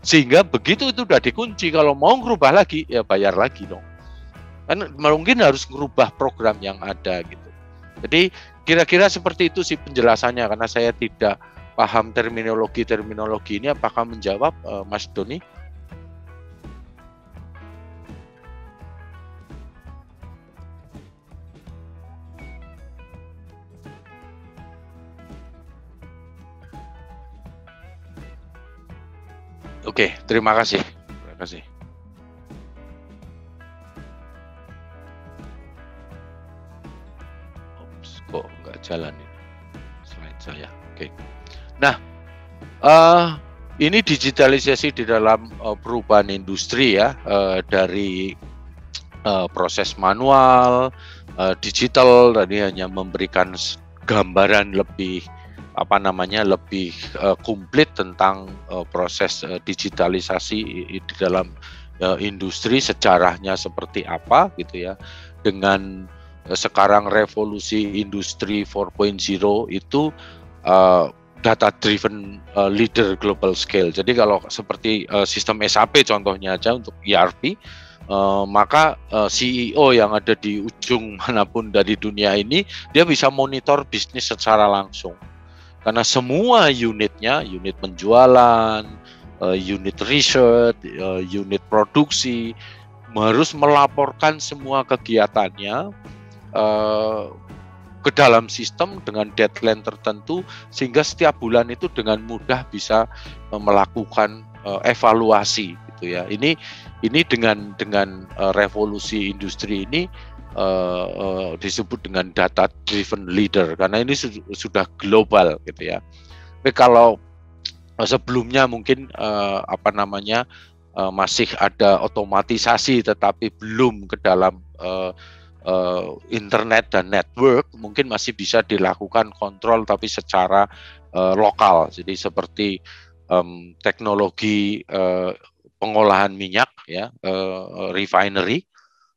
Sehingga begitu itu udah dikunci, kalau mau ngerubah lagi, ya bayar lagi dong. Kan mungkin harus ngerubah program yang ada gitu. Jadi kira-kira seperti itu sih penjelasannya, karena saya tidak paham terminologi ini. Apakah menjawab, Mas Doni? Oke, terima kasih. Terima kasih. Ops, kok nggak jalan ini slide saya. Oke. Nah, ini digitalisasi di dalam perubahan industri ya, dari proses manual, digital, tadi hanya memberikan gambaran lebih lebih komplit tentang proses digitalisasi di dalam industri, sejarahnya seperti apa gitu ya. Dengan sekarang revolusi industri 4.0 itu data driven leader global scale. Jadi kalau seperti sistem SAP contohnya aja untuk ERP, maka CEO yang ada di ujung manapun dari dunia ini dia bisa monitor bisnis secara langsung. Karena semua unitnya, unit penjualan, unit research, unit produksi, harus melaporkan semua kegiatannya ke dalam sistem dengan deadline tertentu, sehingga setiap bulan itu dengan mudah bisa melakukan evaluasi gitu ya. Ini dengan revolusi industri ini disebut dengan data driven leader, karena ini sudah global gitu ya. Tapi kalau sebelumnya mungkin masih ada otomatisasi tetapi belum ke dalam internet dan network, mungkin masih bisa dilakukan kontrol tapi secara lokal. Jadi seperti teknologi pengolahan minyak ya, refinery.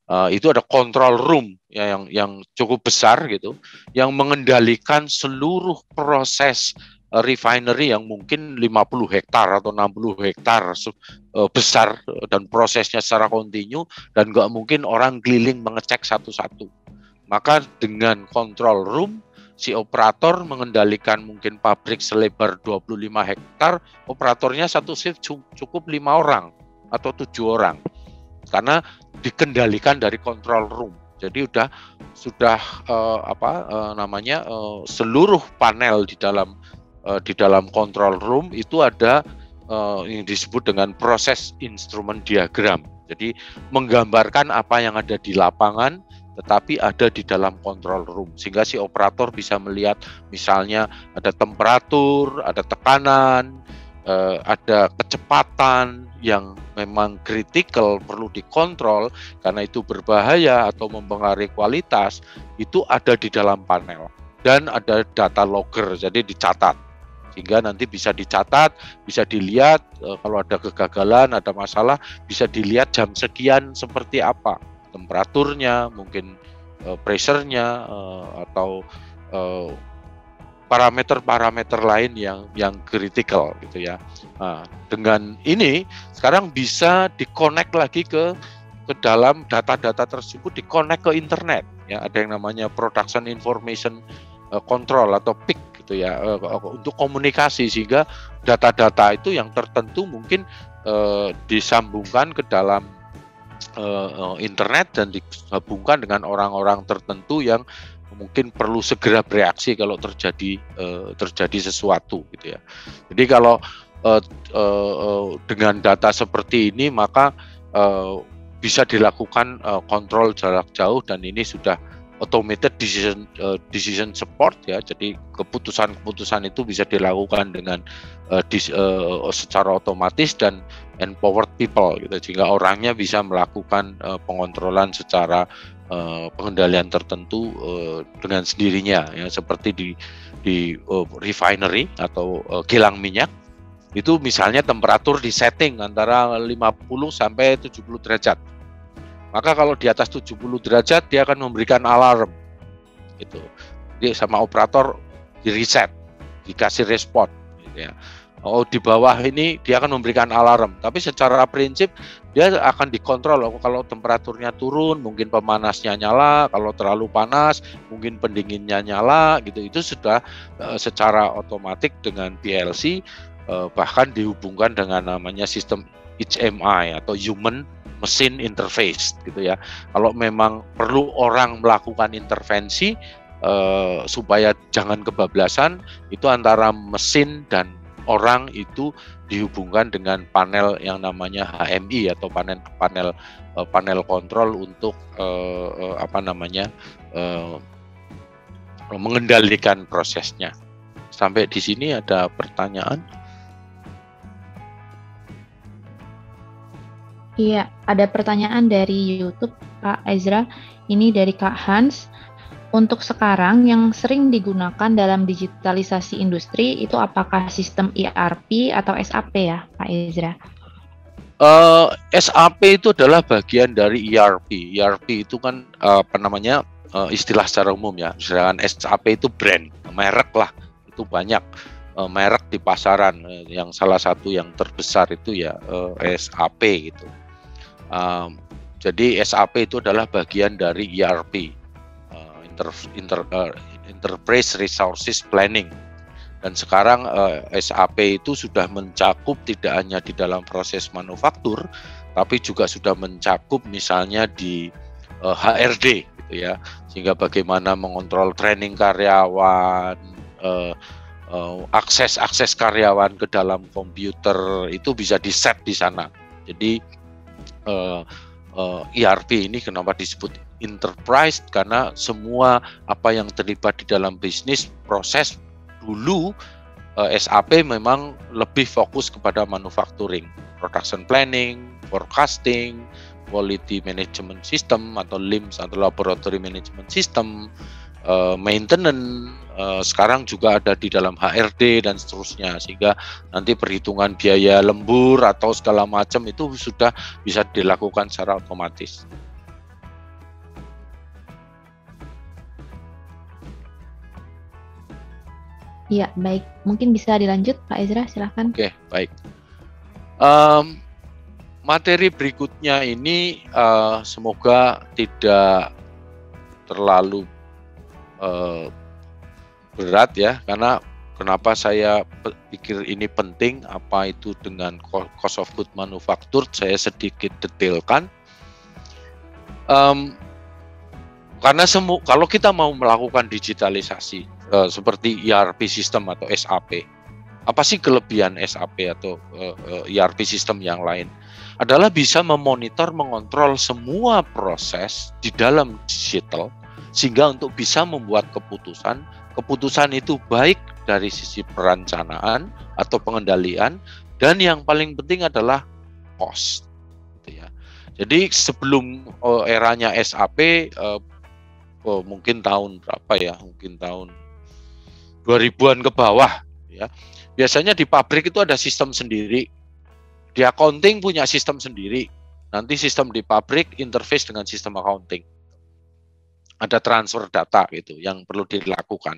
Itu ada control room ya, yang cukup besar gitu, yang mengendalikan seluruh proses refinery yang mungkin 50 hektar atau 60 hektar besar dan prosesnya secara kontinu dan nggak mungkin orang keliling mengecek satu-satu. Maka dengan control room, si operator mengendalikan mungkin pabrik selebar 25 hektar, operatornya satu shift cukup 5 orang atau 7 orang. Karena dikendalikan dari control room. Jadi sudah seluruh panel di dalam control room itu ada yang disebut dengan proses instrument diagram. Jadi menggambarkan apa yang ada di lapangan tetapi ada di dalam control room sehingga si operator bisa melihat misalnya ada temperatur, ada tekanan, ada kecepatan yang memang kritikal perlu dikontrol karena itu berbahaya atau mempengaruhi kualitas, itu ada di dalam panel dan ada data logger, jadi dicatat sehingga nanti bisa dicatat, bisa dilihat kalau ada kegagalan, ada masalah, bisa dilihat jam sekian seperti apa temperaturnya, mungkin pressure-nya atau parameter-parameter lain yang kritikal gitu ya. Nah, dengan ini sekarang bisa di-connect lagi ke dalam data-data tersebut, di-connect ke internet ya. Ada yang namanya Production Information Control atau PIC gitu ya, untuk komunikasi sehingga data-data itu yang tertentu mungkin disambungkan ke dalam internet dan digabungkan dengan orang-orang tertentu yang mungkin perlu segera bereaksi kalau terjadi sesuatu gitu ya. Jadi kalau dengan data seperti ini maka bisa dilakukan kontrol jarak jauh dan ini sudah automated decision support ya. Jadi keputusan-keputusan itu bisa dilakukan dengan secara otomatis dan empowered people gitu, sehingga orangnya bisa melakukan pengontrolan secara pengendalian tertentu dengan sendirinya ya, seperti di refinery atau kilang minyak itu misalnya temperatur di setting antara 50 sampai 70 derajat. Maka kalau di atas 70 derajat dia akan memberikan alarm gitu. Jadi sama operator di reset, dikasih respon gitu ya. Oh, di bawah ini dia akan memberikan alarm, tapi secara prinsip dia akan dikontrol. Kalau temperaturnya turun, mungkin pemanasnya nyala. Kalau terlalu panas, mungkin pendinginnya nyala. Gitu. Itu sudah secara otomatis dengan PLC, bahkan dihubungkan dengan namanya sistem HMI atau Human Machine Interface. Gitu ya. Kalau memang perlu orang melakukan intervensi supaya jangan kebablasan, itu antara mesin dan orang itu dihubungkan dengan panel yang namanya HMI atau panel kontrol untuk mengendalikan prosesnya. Sampai di sini ada pertanyaan? Iya, ada pertanyaan dari YouTube Kak Ezra. Ini dari Kak Hans. Untuk sekarang yang sering digunakan dalam digitalisasi industri itu apakah sistem ERP atau SAP ya, Pak Ezra? SAP itu adalah bagian dari ERP. ERP itu kan istilah secara umum ya. Sedangkan SAP itu brand, merek lah. Itu banyak merek di pasaran. Yang salah satu yang terbesar itu ya SAP gitu. Jadi SAP itu adalah bagian dari ERP. Enterprise Resources Planning, dan sekarang SAP itu sudah mencakup tidak hanya di dalam proses manufaktur tapi juga sudah mencakup misalnya di HRD gitu ya, sehingga bagaimana mengontrol training karyawan, akses karyawan ke dalam komputer itu bisa di-set di sana. Jadi ERP ini kenapa disebut enterprise, karena semua apa yang terlibat di dalam bisnis proses dulu SAP memang lebih fokus kepada manufacturing, production planning, forecasting, quality management system atau LIMS atau laboratory management system, maintenance, sekarang juga ada di dalam HRD dan seterusnya, sehingga nanti perhitungan biaya lembur atau segala macam itu sudah bisa dilakukan secara otomatis. Iya, baik. Mungkin bisa dilanjut, Pak Ezra, silakan. Oke, baik. Materi berikutnya ini semoga tidak terlalu berat ya, karena kenapa saya pikir ini penting, apa itu dengan cost of good manufactured, saya sedikit detailkan. Karena kalau kita mau melakukan digitalisasi seperti ERP system atau SAP, apa sih kelebihan SAP atau ERP system yang lain? Adalah bisa memonitor, mengontrol semua proses di dalam digital, sehingga untuk bisa membuat keputusan itu baik dari sisi perencanaan atau pengendalian, dan yang paling penting adalah cost. Gitu ya. Jadi sebelum eranya SAP, mungkin tahun berapa ya? Mungkin tahun 2000-an ke bawah. Ya. Biasanya di pabrik itu ada sistem sendiri. Di accounting punya sistem sendiri. Nanti sistem di pabrik interface dengan sistem accounting. Ada transfer data gitu yang perlu dilakukan.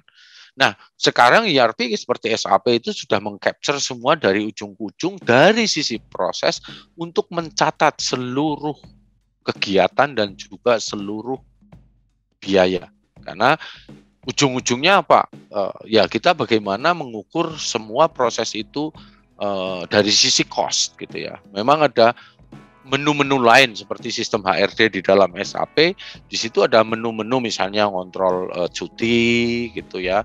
Nah, sekarang ERP seperti SAP itu sudah mengcapture semua dari ujung ke ujung dari sisi proses untuk mencatat seluruh kegiatan dan juga seluruh biaya. Karena ujung-ujungnya apa? Ya kita bagaimana mengukur semua proses itu dari sisi cost gitu ya. Memang ada menu-menu lain seperti sistem HRD di dalam SAP. Di situ ada menu-menu misalnya ngontrol cuti gitu ya,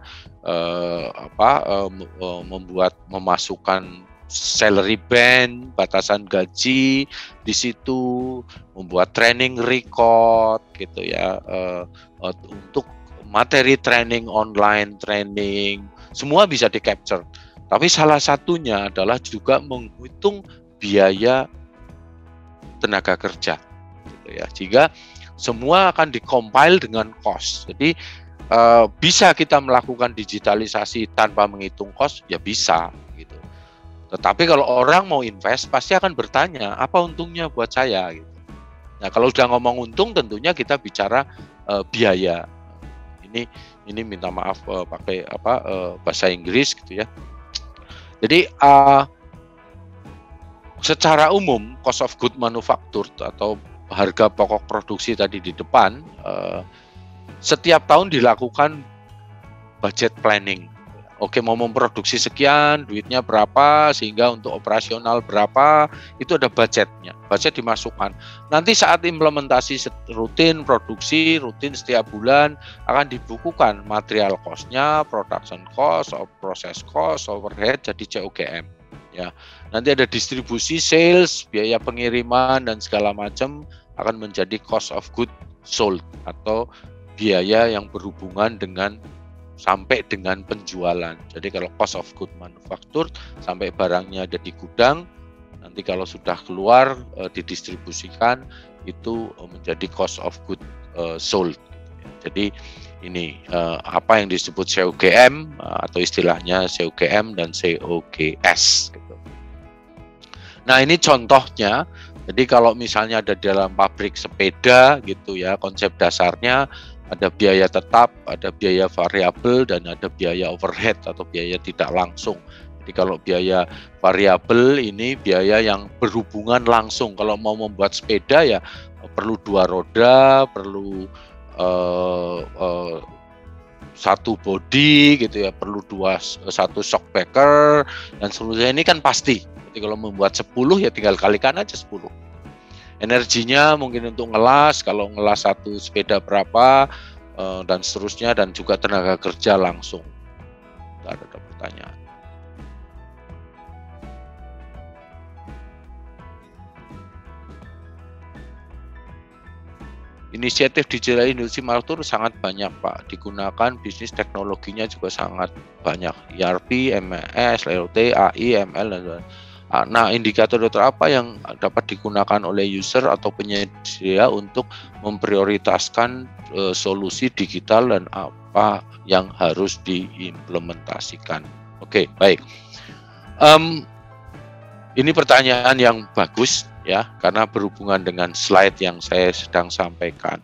memasukkan salary band, batasan gaji di situ, membuat training record gitu ya, untuk materi training online, training semua bisa di capture. Tapi salah satunya adalah juga menghitung biaya tenaga kerja, gitu ya. Jika semua akan dikompil dengan cost. Jadi bisa kita melakukan digitalisasi tanpa menghitung cost, ya bisa, gitu. Tetapi kalau orang mau invest, pasti akan bertanya apa untungnya buat saya, gitu. Nah, kalau sudah ngomong untung, tentunya kita bicara biaya. Ini minta maaf pakai bahasa Inggris, gitu ya. Jadi secara umum cost of good manufactured atau harga pokok produksi tadi di depan, setiap tahun dilakukan budget planning. Oke, mau memproduksi sekian, duitnya berapa, sehingga untuk operasional berapa, itu ada budgetnya. Budget dimasukkan. Nanti saat implementasi rutin, produksi rutin setiap bulan, akan dibukukan material cost-nya, production cost, process cost, overhead, jadi COGM. Ya, nanti ada distribusi, sales, biaya pengiriman, dan segala macam akan menjadi cost of good sold, atau biaya yang berhubungan dengan sampai dengan penjualan. Jadi kalau cost of good manufactured sampai barangnya ada di gudang, nanti kalau sudah keluar didistribusikan itu menjadi cost of good sold. Jadi ini apa yang disebut COGM atau istilahnya COGM dan COGS. Gitu. Nah, ini contohnya. Jadi kalau misalnya ada dalam pabrik sepeda gitu ya, konsep dasarnya ada biaya tetap, ada biaya variabel, dan ada biaya overhead atau biaya tidak langsung. Jadi kalau biaya variabel ini biaya yang berhubungan langsung. Kalau mau membuat sepeda ya perlu 2 roda, perlu satu body gitu ya, perlu 1 shock breaker dan seterusnya. Ini kan pasti. Jadi kalau membuat 10 ya tinggal kalikan aja 10. Energinya mungkin untuk ngelas, kalau ngelas 1 sepeda berapa, dan seterusnya, dan juga tenaga kerja langsung. Ada pertanyaan. Inisiatif digital industri manufaktur sangat banyak, Pak. Digunakan bisnis teknologinya juga sangat banyak. ERP, MES, LOT, AI, ML, dan lain-lain. Nah, indikator apa yang dapat digunakan oleh user atau penyedia untuk memprioritaskan solusi digital dan apa yang harus diimplementasikan? Oke, baik. Ini pertanyaan yang bagus ya, karena berhubungan dengan slide yang saya sedang sampaikan.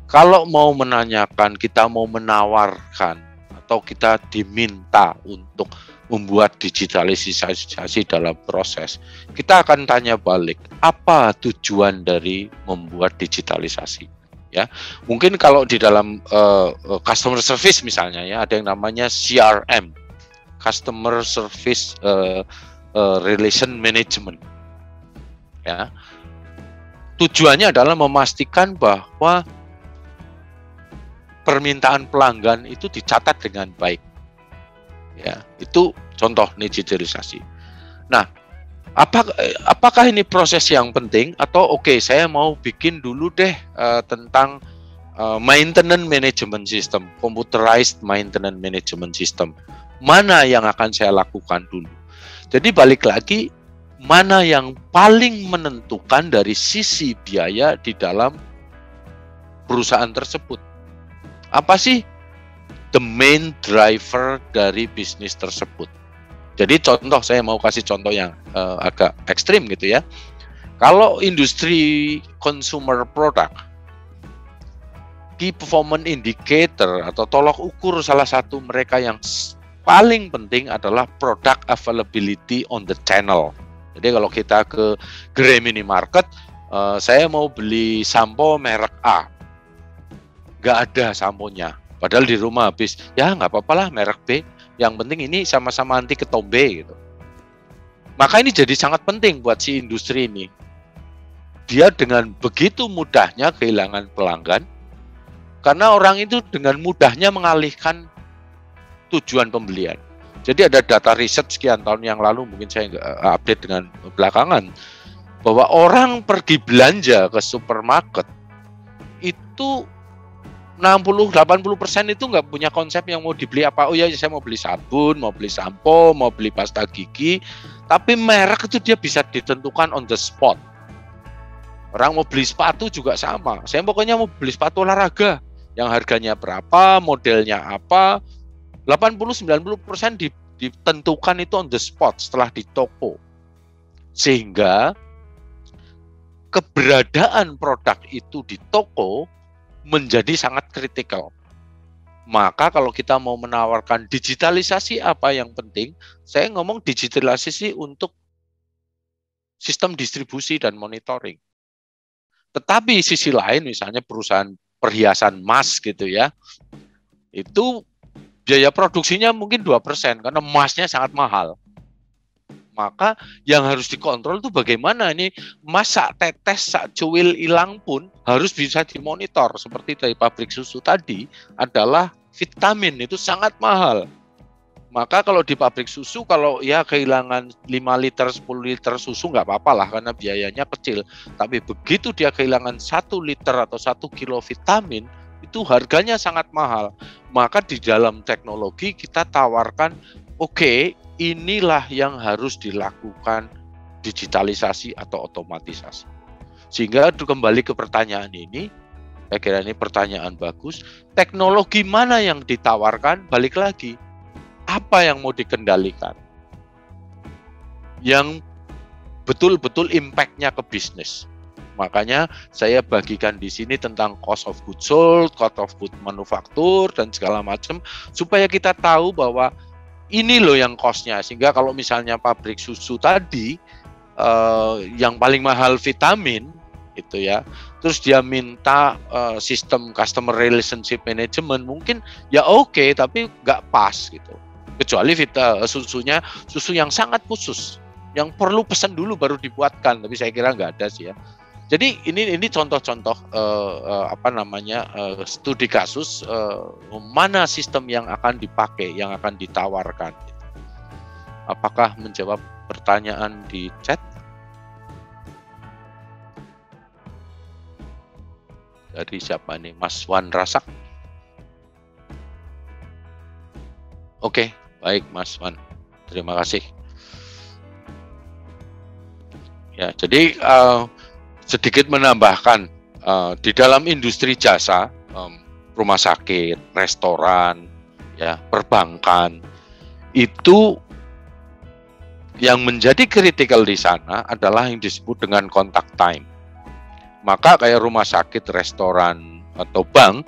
Kalau mau menanyakan, kita mau menawarkan atau kita diminta untuk membuat digitalisasi dalam proses, kita akan tanya balik, apa tujuan dari membuat digitalisasi? Ya, mungkin kalau di dalam customer service misalnya ya, ada yang namanya CRM, Customer Service Relation Management. Ya, tujuannya adalah memastikan bahwa permintaan pelanggan itu dicatat dengan baik. Ya, itu contoh digitalisasi. Nah, apakah ini proses yang penting atau oke, saya mau bikin dulu deh tentang maintenance management system, computerized maintenance management system. Mana yang akan saya lakukan dulu? Jadi balik lagi, mana yang paling menentukan dari sisi biaya di dalam perusahaan tersebut? Apa sih the main driver dari bisnis tersebut? Jadi contoh, saya mau kasih contoh yang agak ekstrim gitu ya. Kalau industri consumer product, key performance indicator atau tolok ukur salah satu mereka yang paling penting adalah product availability on the channel. Jadi kalau kita ke Grey Minimarket, saya mau beli sampo merek A, nggak ada samponya. Padahal di rumah habis, ya nggak apa-apa lah merek B. Yang penting ini sama-sama anti ketombe gitu. Maka ini jadi sangat penting buat si industri ini. Dia dengan begitu mudahnya kehilangan pelanggan, karena orang itu dengan mudahnya mengalihkan tujuan pembelian. Jadi ada data riset sekian tahun yang lalu, mungkin saya nggak update dengan belakangan, bahwa orang pergi belanja ke supermarket itu 60-80% itu nggak punya konsep yang mau dibeli apa. Oh ya, saya mau beli sabun, mau beli sampo, mau beli pasta gigi. Tapi merek itu dia bisa ditentukan on the spot. Orang mau beli sepatu juga sama. Saya pokoknya mau beli sepatu olahraga. Yang harganya berapa, modelnya apa. 80-90% ditentukan itu on the spot setelah di toko. Sehingga keberadaan produk itu di toko menjadi sangat kritikal. Maka kalau kita mau menawarkan digitalisasi apa yang penting, saya ngomong digitalisasi untuk sistem distribusi dan monitoring. Tetapi sisi lain misalnya perusahaan perhiasan emas gitu ya, itu biaya produksinya mungkin 2% karena emasnya sangat mahal. Maka yang harus dikontrol itu bagaimana ini emas sak tetes, sak cuil hilang pun harus bisa dimonitor. Seperti dari pabrik susu tadi adalah vitamin itu sangat mahal. Maka kalau di pabrik susu, kalau ya kehilangan 5 liter, 10 liter susu nggak apa-apa lah karena biayanya kecil. Tapi begitu dia kehilangan 1 liter atau 1 kilo vitamin, itu harganya sangat mahal. Maka di dalam teknologi kita tawarkan, oke, inilah yang harus dilakukan digitalisasi atau otomatisasi. Sehingga kembali ke pertanyaan ini, saya kira ini pertanyaan bagus. Teknologi mana yang ditawarkan? Balik lagi, apa yang mau dikendalikan? Yang betul-betul impact-nya ke bisnis. Makanya saya bagikan di sini tentang cost of goods sold, cost of goods manufaktur, dan segala macam, supaya kita tahu bahwa ini loh yang cost-nya. Sehingga kalau misalnya pabrik susu tadi, yang paling mahal vitamin, itu ya, terus dia minta sistem customer relationship management, mungkin ya oke, tapi nggak pas gitu. Kecuali susunya susu yang sangat khusus, yang perlu pesan dulu baru dibuatkan, tapi saya kira nggak ada sih ya. Jadi ini contoh-contoh studi kasus mana sistem yang akan dipakai, yang akan ditawarkan. Apakah menjawab pertanyaan di chat? Dari siapa nih? Mas Wan Rasak? Oke, baik Mas Wan. Terima kasih. Ya, jadi sedikit menambahkan, di dalam industri jasa, rumah sakit, restoran, ya, perbankan, itu yang menjadi kritikal di sana adalah yang disebut dengan contact time. Maka kayak rumah sakit, restoran, atau bank,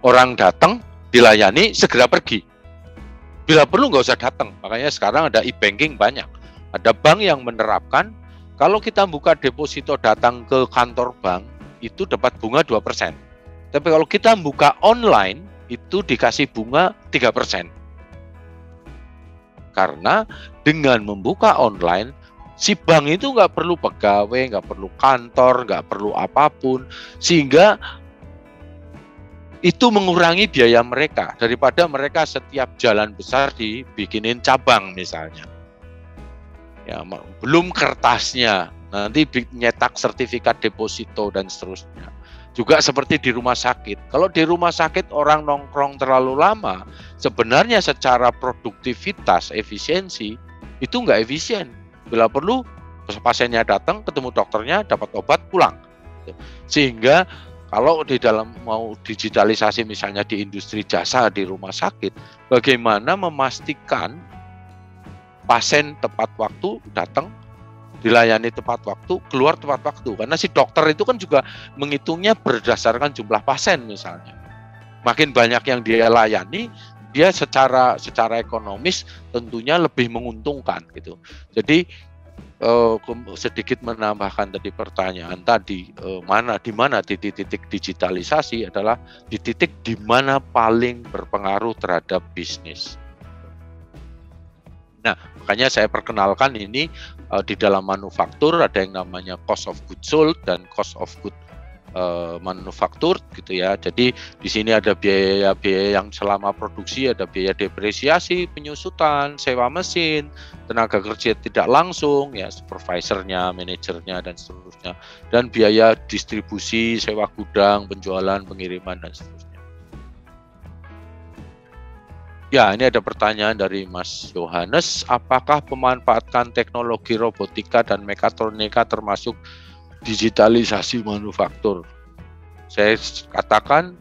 orang datang, dilayani, segera pergi. Bila perlu nggak usah datang. Makanya sekarang ada e-banking banyak. Ada bank yang menerapkan kalau kita buka deposito datang ke kantor bank itu dapat bunga 2%. Tapi kalau kita buka online itu dikasih bunga 3%. Karena dengan membuka online, si bank itu nggak perlu pegawai, nggak perlu kantor, nggak perlu apapun, sehingga itu mengurangi biaya mereka daripada mereka setiap jalan besar dibikinin cabang misalnya. Ya, belum kertasnya, nanti nyetak sertifikat deposito dan seterusnya. Juga seperti di rumah sakit. Kalau di rumah sakit orang nongkrong terlalu lama, sebenarnya secara produktivitas, efisiensi, itu nggak efisien. Bila perlu, pasiennya datang, ketemu dokternya, dapat obat, pulang. Sehingga kalau di dalam mau digitalisasi misalnya di industri jasa di rumah sakit, bagaimana memastikan pasien tepat waktu datang, dilayani tepat waktu, keluar tepat waktu. Karena si dokter itu kan juga menghitungnya berdasarkan jumlah pasien misalnya. Makin banyak yang dia layani, dia secara ekonomis tentunya lebih menguntungkan gitu. Jadi sedikit menambahkan tadi pertanyaan tadi, di mana titik digitalisasi adalah di titik di mana paling berpengaruh terhadap bisnis. Nah, makanya saya perkenalkan ini di dalam manufaktur ada yang namanya cost of goods sold dan cost of goods manufaktur gitu ya. Jadi di sini ada biaya-biaya yang selama produksi, ada biaya depresiasi, penyusutan, sewa mesin, tenaga kerja tidak langsung ya, supervisornya, manajernya dan seterusnya, dan biaya distribusi, sewa gudang, penjualan, pengiriman dan seterusnya. Ya, ini ada pertanyaan dari Mas Yohanes, apakah pemanfaatan teknologi robotika dan mekatronika termasuk digitalisasi manufaktur? Saya katakan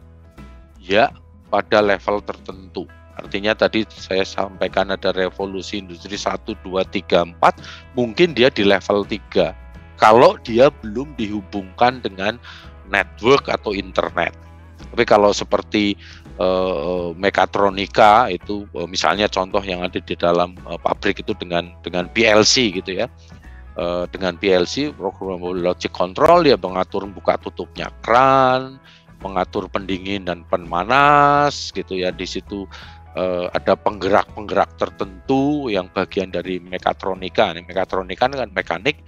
ya pada level tertentu. Artinya tadi saya sampaikan ada revolusi industri 1, 2, 3, 4, mungkin dia di level 3. Kalau dia belum dihubungkan dengan network atau internet. Tapi kalau seperti mekatronika itu misalnya contoh yang ada di dalam pabrik itu dengan PLC gitu ya. Dengan PLC, programmable logic control, dia mengatur buka tutupnya kran, mengatur pendingin dan pemanas gitu ya. Di situ ada penggerak-penggerak tertentu yang bagian dari mekatronika. Mekatronika kan mekanik,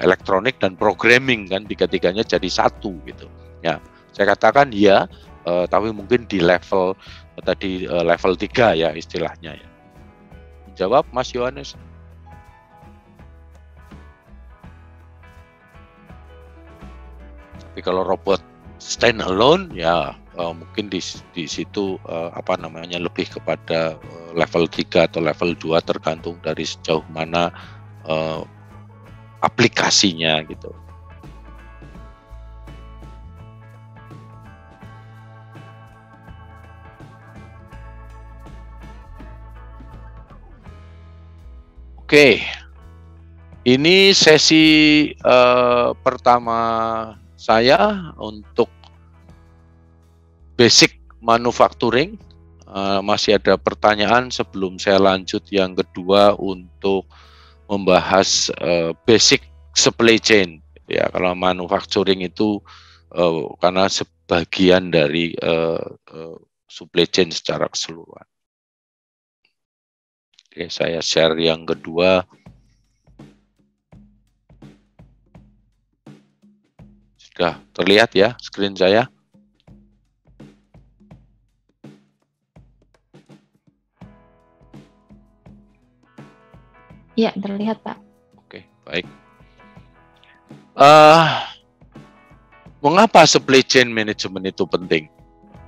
elektronik dan programming kan, tiga-tiganya jadi satu gitu. Ya, saya katakan ya, tapi mungkin di level tadi level 3 ya istilahnya ya. Jawab Mas Yohanes. Tapi kalau robot stand alone ya mungkin di situ lebih kepada level 3 atau level 2 tergantung dari sejauh mana aplikasinya gitu. Oke, ini sesi pertama saya untuk basic manufacturing. Masih ada pertanyaan sebelum saya lanjut yang kedua untuk membahas basic supply chain. Ya, kalau manufacturing itu karena sebagian dari supply chain secara keseluruhan. Oke, saya share yang kedua. Sudah terlihat ya screen saya? Ya, terlihat Pak. Oke, baik. Mengapa supply chain management itu penting?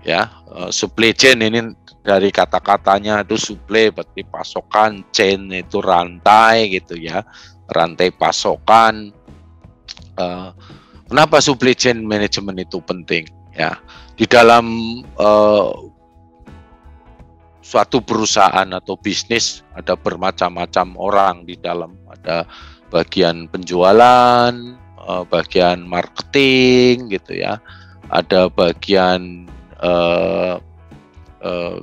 Ya, supply chain ini dari kata-katanya itu supply berarti pasokan, chain itu rantai gitu ya, rantai pasokan. Kenapa supply chain management itu penting? Ya, di dalam suatu perusahaan atau bisnis ada bermacam-macam orang di dalam, ada bagian penjualan, bagian marketing gitu ya, ada bagian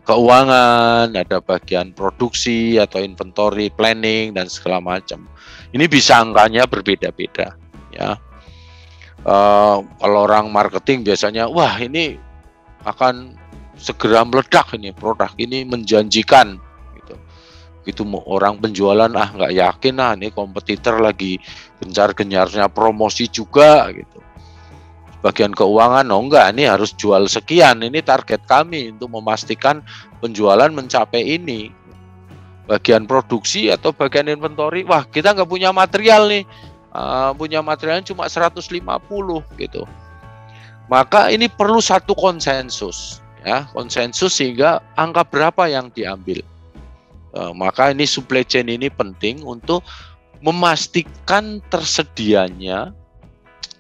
keuangan, ada bagian produksi atau inventory planning dan segala macam. Ini bisa angkanya berbeda-beda, ya. Kalau orang marketing biasanya, wah ini akan segera meledak, ini produk ini menjanjikan, gitu. Itu orang penjualan nggak yakin, ini kompetitor lagi gencar-gencarnya promosi juga, gitu. Bagian keuangan, enggak, ini harus jual sekian, ini target kami untuk memastikan penjualan mencapai ini. Bagian produksi atau bagian inventory, wah kita nggak punya material nih, punya materialnya cuma 150 gitu. Maka ini perlu satu konsensus, ya, konsensus sehingga angka berapa yang diambil. Maka ini supply chain ini penting untuk memastikan tersedianya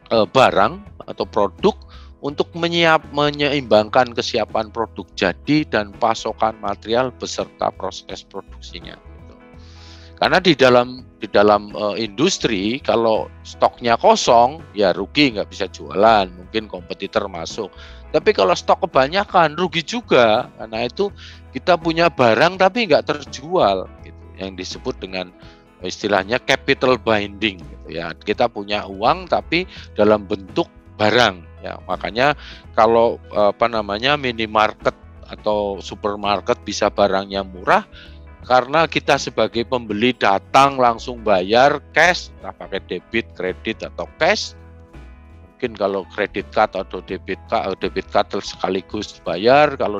barang atau produk untuk menyeimbangkan kesiapan produk jadi dan pasokan material beserta proses produksinya. Gitu. Karena di dalam industri kalau stoknya kosong ya rugi, nggak bisa jualan, mungkin kompetitor masuk. Tapi kalau stok kebanyakan rugi juga, karena itu kita punya barang tapi nggak terjual, gitu. Yang disebut dengan istilahnya capital binding, gitu ya. Kita punya uang tapi dalam bentuk barang, ya. Makanya kalau minimarket atau supermarket bisa barangnya murah karena kita sebagai pembeli datang langsung bayar cash, entah pakai debit, kredit atau cash. Mungkin kalau kredit card atau debit card sekaligus bayar, kalau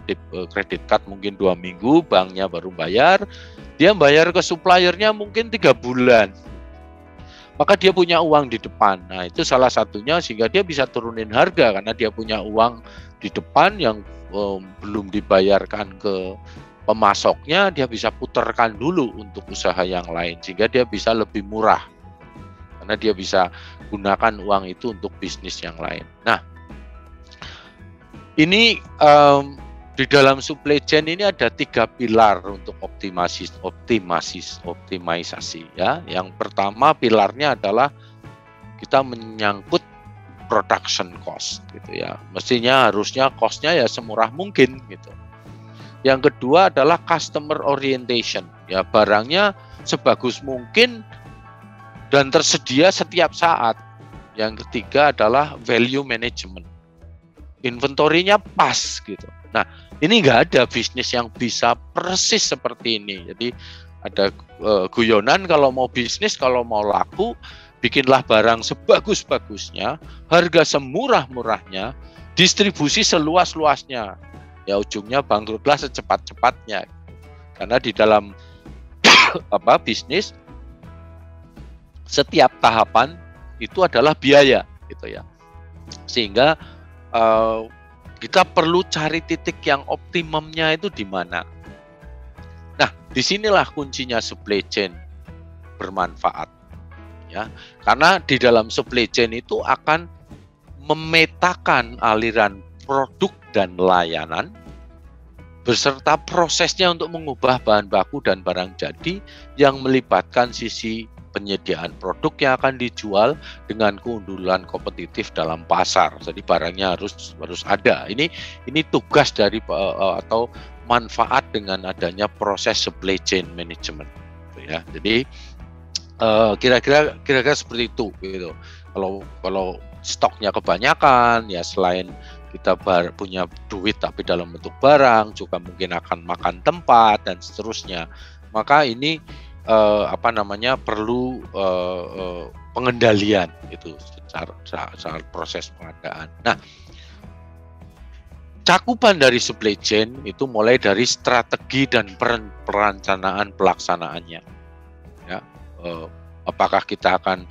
kredit card mungkin 2 minggu, banknya baru bayar. Dia bayar ke suppliernya mungkin 3 bulan. Maka dia punya uang di depan. Nah, itu salah satunya sehingga dia bisa turunin harga karena dia punya uang di depan yang belum dibayarkan ke pemasoknya, dia bisa putarkan dulu untuk usaha yang lain sehingga dia bisa lebih murah. Karena dia bisa gunakan uang itu untuk bisnis yang lain. Nah, ini di dalam supply chain ini ada 3 pilar untuk optimisasi, ya. Yang pertama pilarnya adalah kita menyangkut production cost, gitu ya. Mestinya harusnya cost-nya ya semurah mungkin, gitu. Yang kedua adalah customer orientation, ya, barangnya sebagus mungkin dan tersedia setiap saat. Yang ketiga adalah value management, inventory-nya pas, gitu. Nah, ini nggak ada bisnis yang bisa persis seperti ini. Jadi ada guyonan kalau mau bisnis, kalau mau laku, bikinlah barang sebagus-bagusnya, harga semurah-murahnya, distribusi seluas-luasnya. Ya ujungnya bangkrutlah secepat-cepatnya. Karena di dalam bisnis setiap tahapan itu adalah biaya, gitu ya. Sehingga kita perlu cari titik yang optimumnya itu di mana. Nah, disinilah kuncinya supply chain bermanfaat, ya. Karena di dalam supply chain itu akan memetakan aliran produk dan layanan beserta prosesnya untuk mengubah bahan baku dan barang jadi yang melibatkan sisi penyediaan produk yang akan dijual dengan keunggulan kompetitif dalam pasar. Jadi barangnya harus ada. Ini tugas dari atau manfaat dengan adanya proses supply chain management, ya. Jadi kira-kira seperti itu, gitu. Kalau stoknya kebanyakan, ya selain kita punya duit tapi dalam bentuk barang, juga mungkin akan makan tempat dan seterusnya. Maka ini perlu pengendalian itu secara proses pengadaan. Nah, cakupan dari supply chain itu mulai dari strategi dan perencanaan pelaksanaannya. Ya, apakah kita akan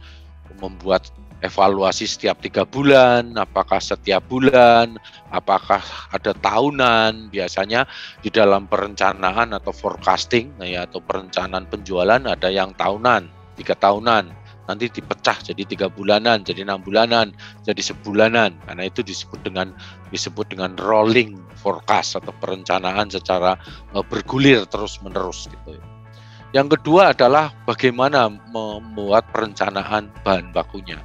membuat evaluasi setiap 3 bulan, apakah setiap bulan, apakah ada tahunan. Biasanya di dalam perencanaan atau forecasting, ya, atau perencanaan penjualan ada yang tahunan, 3 tahunan, nanti dipecah jadi 3 bulanan, jadi 6 bulanan, jadi sebulanan. Karena itu disebut dengan rolling forecast atau perencanaan secara bergulir terus-menerus, gitu. Yang kedua adalah bagaimana membuat perencanaan bahan bakunya.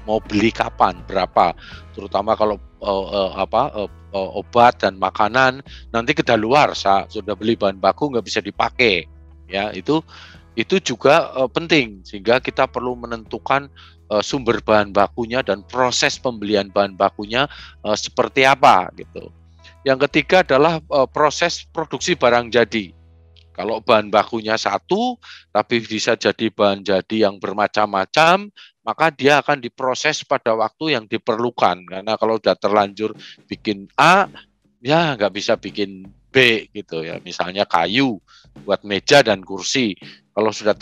mau beli kapan, berapa, terutama kalau obat dan makanan nanti kedaluarsa, sudah beli bahan baku nggak bisa dipakai, ya itu juga penting, sehingga kita perlu menentukan sumber bahan bakunya dan proses pembelian bahan bakunya seperti apa gitu. Yang ketiga adalah proses produksi barang jadi. Kalau bahan bakunya satu, tapi bisa jadi bahan jadi yang bermacam-macam, maka dia akan diproses pada waktu yang diperlukan. Karena kalau sudah terlanjur bikin A, ya nggak bisa bikin B gitu ya. Misalnya kayu buat meja dan kursi. Kalau sudah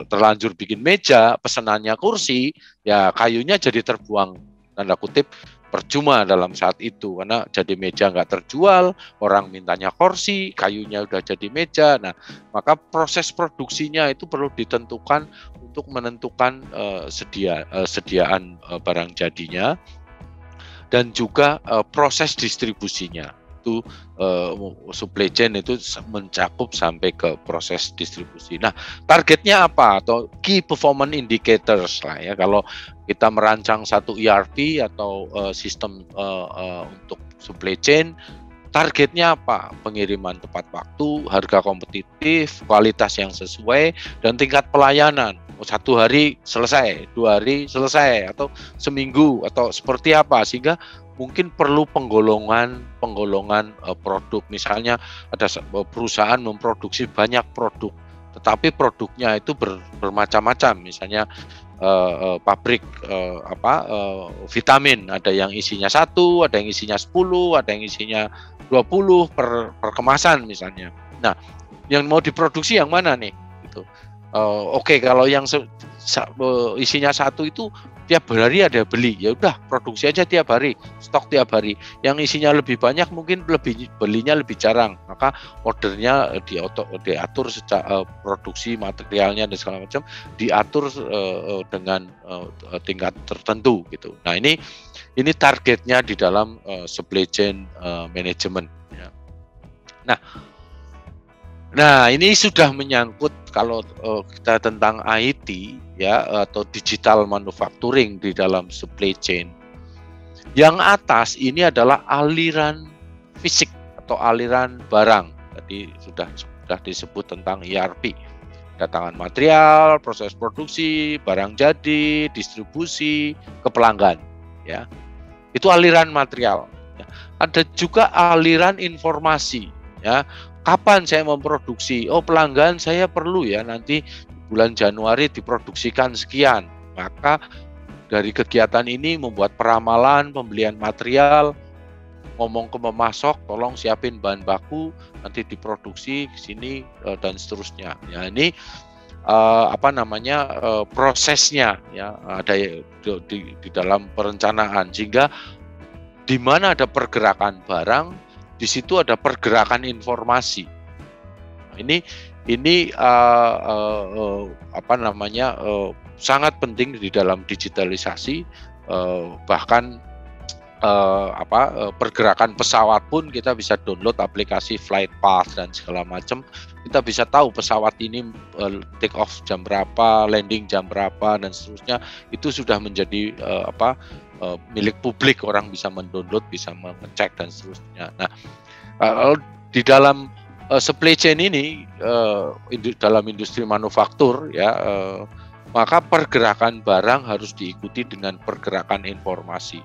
terlanjur bikin meja, pesanannya kursi, ya kayunya jadi terbuang, tanda kutip, percuma dalam saat itu, karena jadi meja nggak terjual, orang mintanya kursi, kayunya udah jadi meja. Nah, maka proses produksinya itu perlu ditentukan untuk menentukan sediaan barang jadinya, dan juga proses distribusinya. Itu supply chain itu mencakup sampai ke proses distribusi. Nah, targetnya apa, atau key performance indicators lah ya, kalau kita merancang satu ERP atau sistem untuk supply chain, targetnya apa? Pengiriman tepat waktu, harga kompetitif, kualitas yang sesuai, dan tingkat pelayanan. 1 hari selesai, 2 hari selesai, atau seminggu, atau seperti apa, sehingga mungkin perlu penggolongan produk. Misalnya ada perusahaan memproduksi banyak produk, tetapi produknya itu bermacam-macam. Misalnya pabrik vitamin, ada yang isinya 1, ada yang isinya 10, ada yang isinya 20 per kemasan misalnya. Nah, yang mau diproduksi yang mana nih? Gitu. Oke, kalau yang isinya 1 itu tiap hari ada beli, ya udah produksi aja tiap hari, stok tiap hari. Yang isinya lebih banyak mungkin belinya lebih jarang, maka ordernya diatur secara produksi materialnya dan segala macam diatur dengan tingkat tertentu gitu. Nah, ini targetnya di dalam supply chain management ya. Nah, ini sudah menyangkut kalau kita tentang IT ya, atau digital manufacturing di dalam supply chain. Yang atas ini adalah aliran fisik atau aliran barang. Tadi sudah disebut tentang ERP. Kedatangan material, proses produksi, barang jadi, distribusi ke pelanggan ya. Itu aliran material. Ya. Ada juga aliran informasi ya. Kapan saya memproduksi? Oh, pelanggan saya perlu ya nanti bulan Januari diproduksikan sekian. Maka dari kegiatan ini membuat peramalan pembelian material, ngomong ke pemasok, tolong siapin bahan baku, nanti diproduksi ke sini dan seterusnya. Ya, ini prosesnya ya, ada di dalam perencanaan, sehingga di mana ada pergerakan barang, di situ ada pergerakan informasi. Ini sangat penting di dalam digitalisasi. Bahkan pergerakan pesawat pun kita bisa download aplikasi flight path dan segala macam. Kita bisa tahu pesawat ini take off jam berapa, landing jam berapa dan seterusnya. Itu sudah menjadi milik publik, orang bisa mendownload, bisa mengecek dan seterusnya. Nah, di dalam supply chain ini, dalam industri manufaktur ya, maka pergerakan barang harus diikuti dengan pergerakan informasi.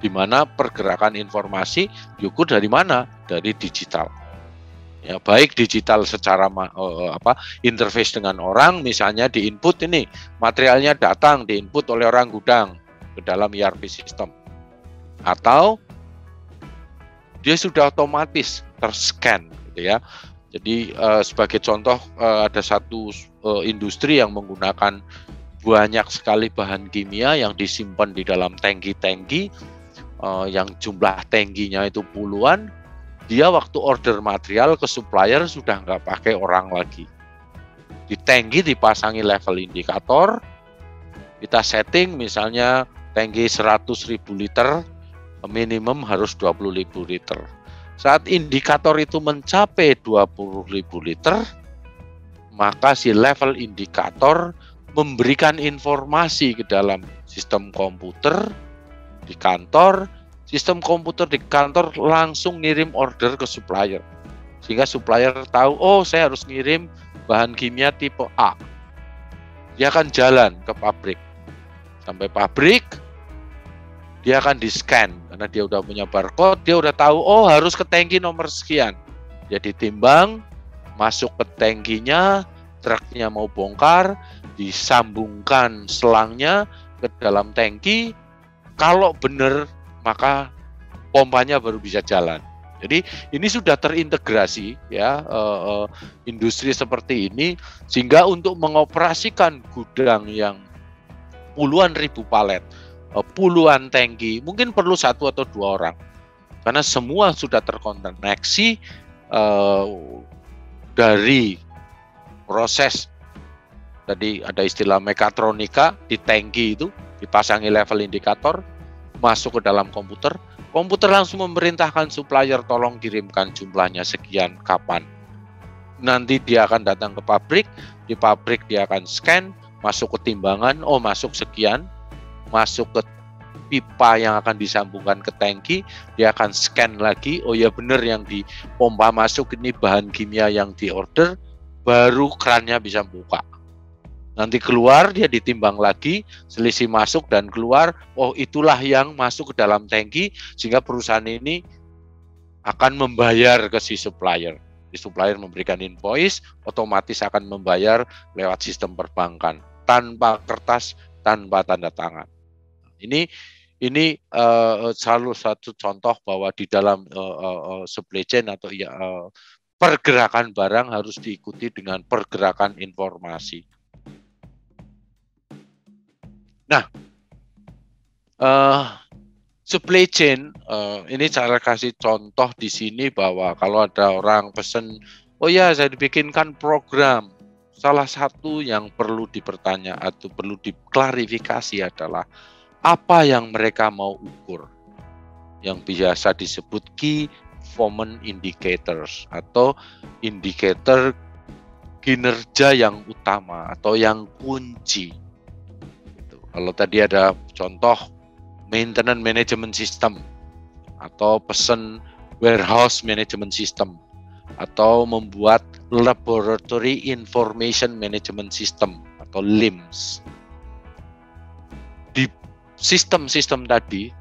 Di mana pergerakan informasi diukur dari mana? Dari digital. Ya, baik digital secara interface dengan orang, misalnya di input ini materialnya datang di input oleh orang gudang ke dalam ERP system, atau dia sudah otomatis terscan gitu ya. Jadi sebagai contoh, ada satu industri yang menggunakan banyak sekali bahan kimia yang disimpan di dalam tangki-tangki, yang jumlah tangkinya itu puluhan. Dia waktu order material ke supplier sudah nggak pakai orang lagi. Di tangki dipasangi level indikator, kita setting misalnya tangki 100.000 liter, minimum harus 20.000 liter. Saat indikator itu mencapai 20.000 liter, maka si level indikator memberikan informasi ke dalam sistem komputer di kantor. Sistem komputer di kantor langsung ngirim order ke supplier, sehingga supplier tahu, oh saya harus ngirim bahan kimia tipe A. Dia akan jalan ke pabrik, sampai pabrik dia akan di-scan karena dia udah punya barcode, dia udah tahu, oh harus ke tangki nomor sekian. Dia ditimbang, masuk ke tangkinya, truknya mau bongkar, disambungkan selangnya ke dalam tangki. Kalau benar, maka pompanya baru bisa jalan. Jadi ini sudah terintegrasi ya, industri seperti ini, sehingga untuk mengoperasikan gudang yang puluhan ribu palet, puluhan tangki, mungkin perlu 1 atau 2 orang, karena semua sudah terkoneksi dari proses. Tadi ada istilah mekatronika, di tangki itu dipasangi level indikator, masuk ke dalam komputer, komputer langsung memerintahkan supplier tolong kirimkan jumlahnya sekian, kapan. Nanti dia akan datang ke pabrik, di pabrik dia akan scan, masuk ke timbangan, oh masuk sekian, masuk ke pipa yang akan disambungkan ke tangki, dia akan scan lagi, oh ya benar yang dipompa masuk ini bahan kimia yang diorder, baru kerannya bisa buka. Nanti keluar, dia ditimbang lagi, selisih masuk dan keluar, oh itulah yang masuk ke dalam tangki, sehingga perusahaan ini akan membayar ke si supplier. Si supplier memberikan invoice, otomatis akan membayar lewat sistem perbankan, tanpa kertas, tanpa tanda tangan. Ini salah satu contoh bahwa di dalam supply chain atau pergerakan barang harus diikuti dengan pergerakan informasi. Nah, supply chain ini saya kasih contoh di sini bahwa kalau ada orang pesen, oh ya saya dibikinkan program, salah satu yang perlu dipertanya atau perlu diklarifikasi adalah apa yang mereka mau ukur, yang biasa disebut key performance indicators atau indikator kinerja yang utama atau yang kunci. Kalau tadi ada contoh maintenance management system atau pesen warehouse management system atau membuat laboratory information management system atau LIMS. Di sistem-sistem tadi,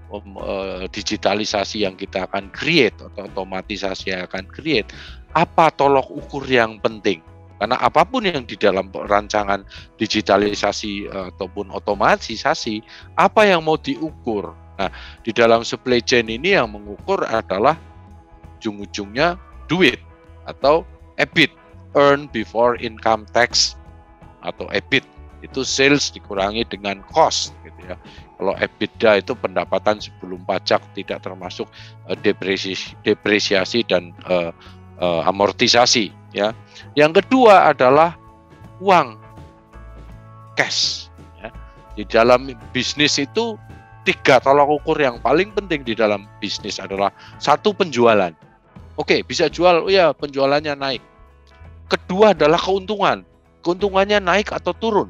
digitalisasi yang kita akan create atau otomatisasi yang akan create, apa tolok ukur yang penting? Karena apapun yang di dalam rancangan digitalisasi ataupun otomatisasi, apa yang mau diukur? Nah, di dalam supply chain ini yang mengukur adalah ujung-ujungnya duit atau EBIT, earn before income tax atau EBIT. Itu sales dikurangi dengan cost gitu ya. Kalau EBITDA itu pendapatan sebelum pajak, tidak termasuk depresiasi dan amortisasi ya. Yang kedua adalah uang, cash ya. Di dalam bisnis itu 3 tolak ukur yang paling penting di dalam bisnis adalah 1, penjualan. Oke, bisa jual, oh ya penjualannya naik. Kedua adalah keuntungan, keuntungannya naik atau turun.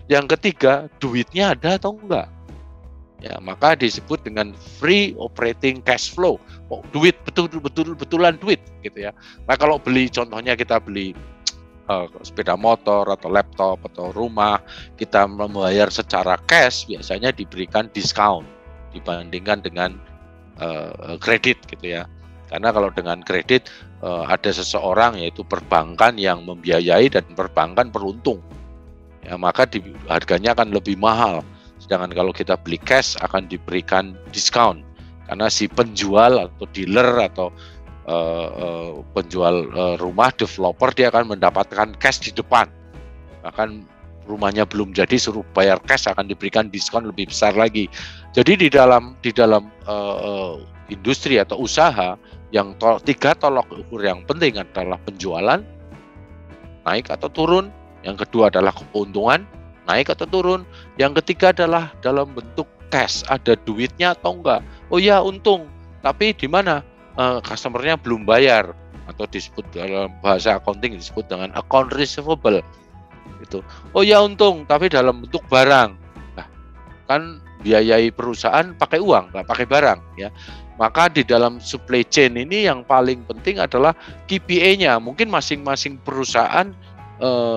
Yang ketiga, duitnya ada atau enggak. Ya, maka disebut dengan free operating cash flow. Oh, duit betulan duit gitu ya. Nah, kalau beli, contohnya kita beli sepeda motor atau laptop atau rumah, kita membayar secara cash, biasanya diberikan diskon dibandingkan dengan kredit gitu ya. Karena kalau dengan kredit ada seseorang, yaitu perbankan, yang membiayai dan perbankan beruntung. Ya, maka harganya akan lebih mahal. Sedangkan kalau kita beli cash akan diberikan diskon karena si penjual atau dealer atau penjual rumah, developer, dia akan mendapatkan cash di depan. Bahkan rumahnya belum jadi, suruh bayar cash, akan diberikan diskon lebih besar lagi. Jadi di dalam industri atau usaha, yang 3 tolok ukur yang penting adalah penjualan, naik atau turun. Yang kedua adalah keuntungan, naik atau turun. Yang ketiga adalah dalam bentuk cash, ada duitnya atau enggak. Oh ya, untung, tapi di mana customer-nya belum bayar, atau disebut dalam bahasa accounting disebut dengan account receivable. gitu. Oh ya untung, tapi dalam bentuk barang. Nah, kan biayai perusahaan pakai uang, nggak pakai barang ya. Maka di dalam supply chain ini yang paling penting adalah KPI-nya. Mungkin masing-masing perusahaan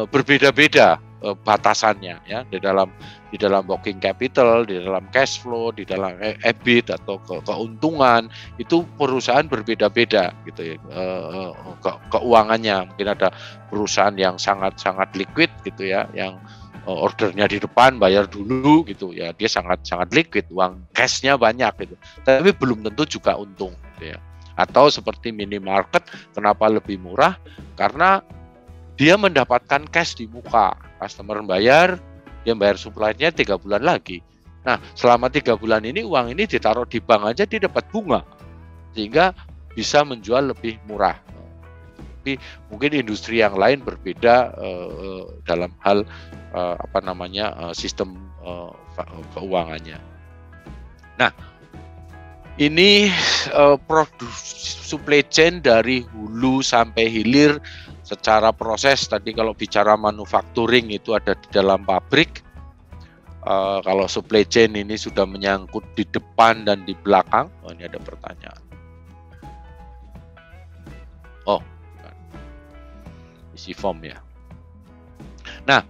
berbeda-beda batasannya ya di dalam working capital, di dalam cash flow, di dalam EBIT atau keuntungan itu perusahaan berbeda-beda gitu ya keuangannya. Mungkin ada perusahaan yang sangat-sangat liquid gitu ya, yang ordernya di depan bayar dulu gitu ya, dia sangat liquid, uang cashnya banyak gitu, tapi belum tentu juga untung gitu ya. Atau seperti minimarket, kenapa lebih murah? Karena dia mendapatkan cash di muka, customer bayar, dia bayar supply-nya 3 bulan lagi. Nah, selama 3 bulan ini uang ini ditaruh di bank aja dia dapat bunga, sehingga bisa menjual lebih murah. Tapi mungkin industri yang lain berbeda dalam hal sistem keuangannya. Nah, ini supply chain dari hulu sampai hilir secara proses. Tadi kalau bicara manufacturing itu ada di dalam pabrik. Kalau supply chain ini sudah menyangkut di depan dan di belakang. Oh, ini ada pertanyaan. Oh, isi form ya. Nah,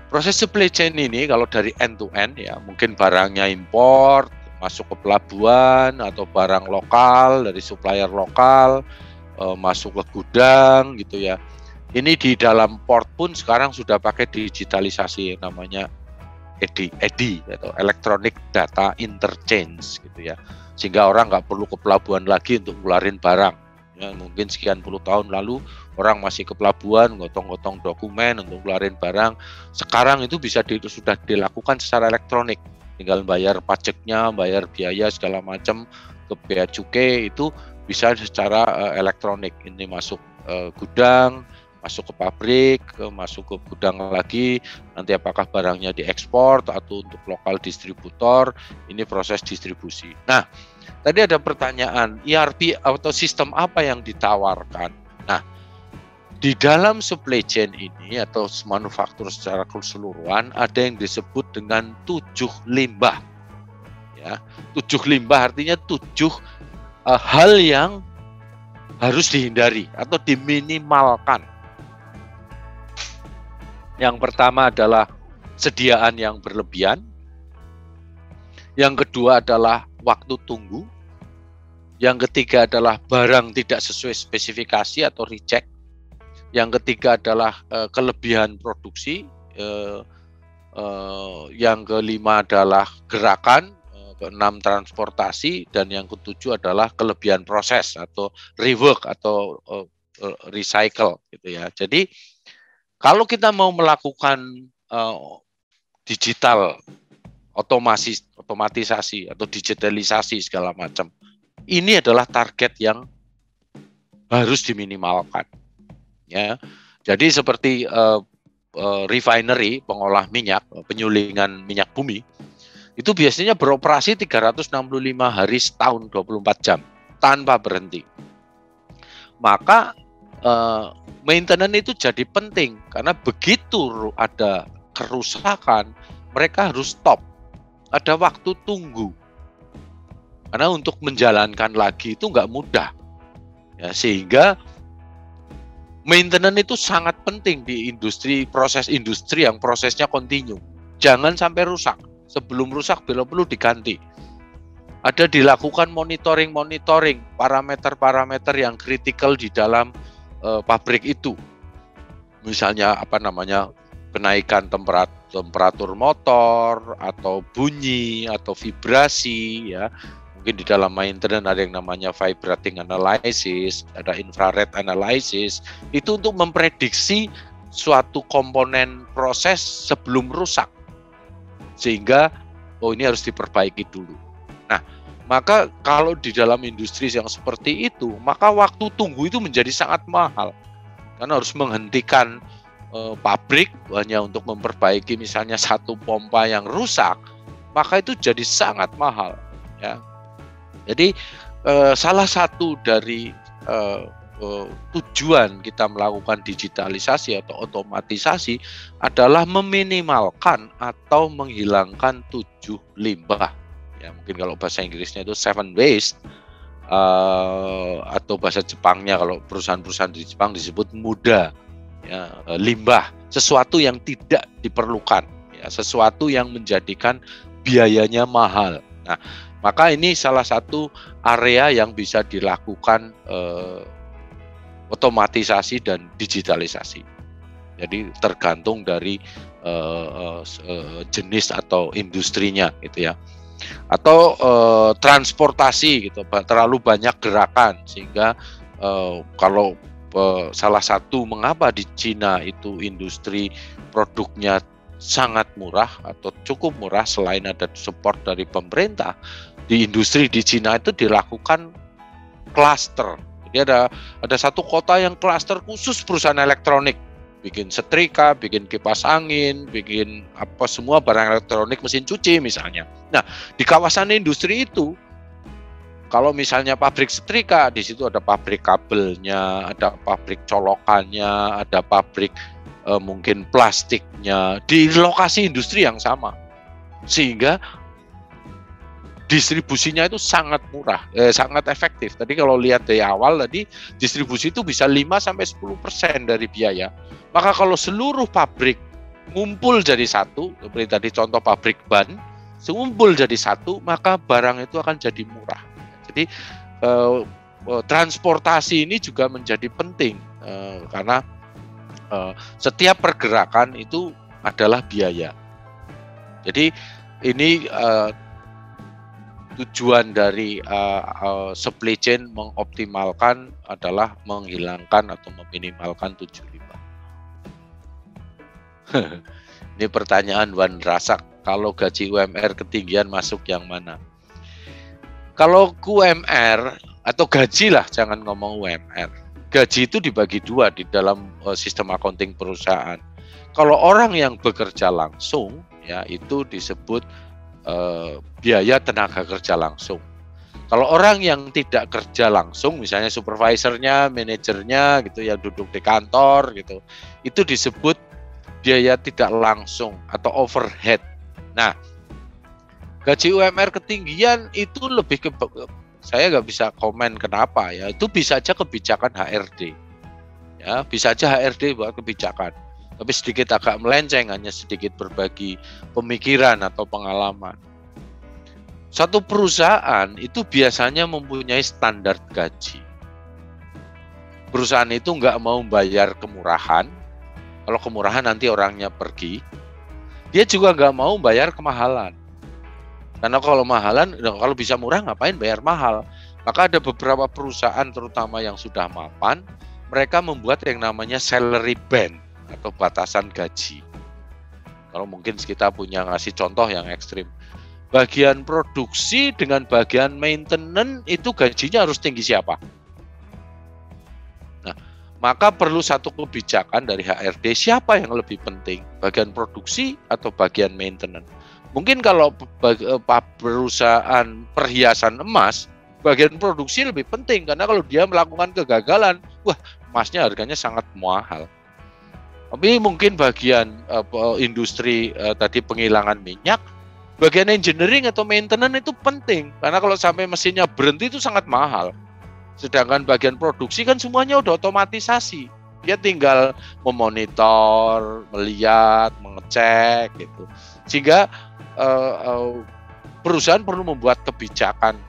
proses supply chain ini kalau dari end to end ya, mungkin barangnya import masuk ke pelabuhan atau barang lokal dari supplier lokal masuk ke gudang gitu ya. Ini di dalam port pun sekarang sudah pakai digitalisasi yang namanya EDI atau Electronic Data Interchange gitu ya. Sehingga orang nggak perlu ke pelabuhan lagi untuk ngeluarin barang. Ya, mungkin sekian puluh tahun lalu orang masih ke pelabuhan gotong-gotong dokumen untuk ngeluarin barang. Sekarang itu sudah dilakukan secara elektronik. Tinggal bayar pajaknya, bayar biaya segala macam ke bea cukai itu bisa secara elektronik. Ini masuk gudang, masuk ke pabrik, masuk ke gudang lagi, nanti apakah barangnya diekspor atau untuk lokal distributor, ini proses distribusi. Nah, tadi ada pertanyaan, ERP atau sistem apa yang ditawarkan? Nah, di dalam supply chain ini atau manufaktur secara keseluruhan ada yang disebut dengan 7 limbah. Ya, 7 limbah artinya 7 hal yang harus dihindari atau diminimalkan. Yang pertama adalah sediaan yang berlebihan. Yang kedua adalah waktu tunggu. Yang ketiga adalah barang tidak sesuai spesifikasi atau reject. Yang ketiga adalah kelebihan produksi. Yang kelima adalah gerakan. Keenam transportasi. Dan yang ketujuh adalah kelebihan proses atau rework atau recycle gitu ya. Jadi kalau kita mau melakukan digital otomatisasi atau digitalisasi segala macam, ini adalah target yang harus diminimalkan. Ya, jadi seperti refinery, pengolah minyak, penyulingan minyak bumi, itu biasanya beroperasi 365 hari setahun 24 jam tanpa berhenti. Maka maintenance itu jadi penting karena begitu ada kerusakan mereka harus stop, ada waktu tunggu karena untuk menjalankan lagi itu nggak mudah ya, sehingga maintenance itu sangat penting di proses industri yang prosesnya kontinu. Jangan sampai rusak, sebelum rusak bila perlu diganti. Ada dilakukan monitoring parameter-parameter yang kritikal di dalam pabrik itu, misalnya kenaikan temperatur motor atau bunyi atau vibrasi ya. Mungkin di dalam maintenance ada yang namanya vibrating analysis, ada infrared analysis, itu untuk memprediksi suatu komponen proses sebelum rusak sehingga ini harus diperbaiki dulu. Nah, maka kalau di dalam industri yang seperti itu, maka waktu tunggu itu menjadi sangat mahal. Karena harus menghentikan pabrik hanya untuk memperbaiki misalnya satu pompa yang rusak, maka itu jadi sangat mahal. Ya. Jadi salah satu dari tujuan kita melakukan digitalisasi atau otomatisasi adalah meminimalkan atau menghilangkan 7 limbah. Ya, mungkin kalau bahasa Inggrisnya itu 7 waste, atau bahasa Jepangnya kalau perusahaan-perusahaan di Jepang disebut muda. Ya, limbah, sesuatu yang tidak diperlukan, ya, sesuatu yang menjadikan biayanya mahal. Nah, maka ini salah satu area yang bisa dilakukan otomatisasi dan digitalisasi. Jadi tergantung dari jenis atau industrinya, gitu ya. Atau transportasi, gitu, terlalu banyak gerakan sehingga kalau salah satu mengapa di Cina itu industri produknya sangat murah atau cukup murah selain ada support dari pemerintah, di industri di Cina itu dilakukan klaster. Jadi ada satu kota yang klaster khusus perusahaan elektronik, bikin setrika, bikin kipas angin, bikin apa semua barang elektronik, mesin cuci misalnya. Nah, di kawasan industri itu, kalau misalnya pabrik setrika, di situ ada pabrik kabelnya, ada pabrik colokannya, ada pabrik mungkin plastiknya di lokasi industri yang sama, sehingga distribusinya itu sangat murah, sangat efektif. Tadi kalau lihat dari awal tadi, distribusi itu bisa 5-10% dari biaya. Maka kalau seluruh pabrik ngumpul jadi satu, seperti tadi contoh pabrik ban, ngumpul jadi satu, maka barang itu akan jadi murah. Jadi transportasi ini juga menjadi penting karena setiap pergerakan itu adalah biaya. Jadi ini tujuan dari supply chain mengoptimalkan adalah menghilangkan atau meminimalkan 7 limbah. Ini pertanyaan Wan Rasak, kalau gaji UMR ketinggian masuk yang mana? Kalau UMR atau gaji lah, jangan ngomong UMR. Gaji itu dibagi dua di dalam sistem accounting perusahaan. Kalau orang yang bekerja langsung, ya itu disebut biaya tenaga kerja langsung. Kalau orang yang tidak kerja langsung, misalnya supervisornya, manajernya, gitu, yang duduk di kantor, gitu, itu disebut biaya tidak langsung atau overhead. Nah, gaji UMR ketinggian itu lebih ke, saya nggak bisa komen kenapa ya, itu bisa aja kebijakan HRD, ya bisa aja HRD buat kebijakan, tapi sedikit agak melenceng, hanya sedikit berbagi pemikiran atau pengalaman. Satu perusahaan itu biasanya mempunyai standar gaji. Perusahaan itu nggak mau bayar kemurahan, kalau kemurahan nanti orangnya pergi. Dia juga nggak mau bayar kemahalan. Karena kalau mahalan, kalau bisa murah ngapain bayar mahal? Maka ada beberapa perusahaan terutama yang sudah mapan, mereka membuat yang namanya salary band atau batasan gaji. Kalau mungkin kita punya ngasih contoh yang ekstrim. Bagian produksi dengan bagian maintenance itu gajinya harus tinggi siapa? Nah, maka perlu satu kebijakan dari HRD, siapa yang lebih penting? Bagian produksi atau bagian maintenance? Mungkin kalau perusahaan perhiasan emas, bagian produksi lebih penting, karena kalau dia melakukan kegagalan, wah, emasnya harganya sangat mahal. Tapi mungkin bagian industri tadi penghilangan minyak, bagian engineering atau maintenance itu penting, karena kalau sampai mesinnya berhenti itu sangat mahal. Sedangkan bagian produksi kan semuanya udah otomatisasi, dia tinggal memonitor, melihat, mengecek, gitu. Sehingga perusahaan perlu membuat kebijakan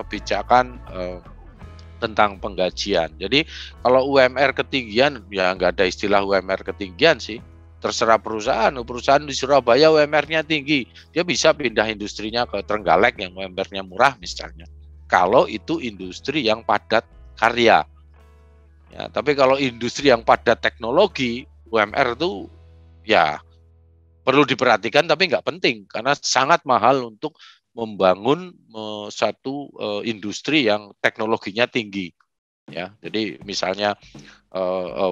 tentang penggajian. Jadi kalau UMR ketinggian, ya nggak ada istilah UMR ketinggian sih. Terserah perusahaan. Perusahaan di Surabaya UMR-nya tinggi, dia bisa pindah industrinya ke Trenggalek yang UMR-nya murah misalnya. Kalau itu industri yang padat karya. Ya, tapi kalau industri yang padat teknologi, UMR itu ya perlu diperhatikan tapi nggak penting, karena sangat mahal untuk membangun satu industri yang teknologinya tinggi. Ya, jadi misalnya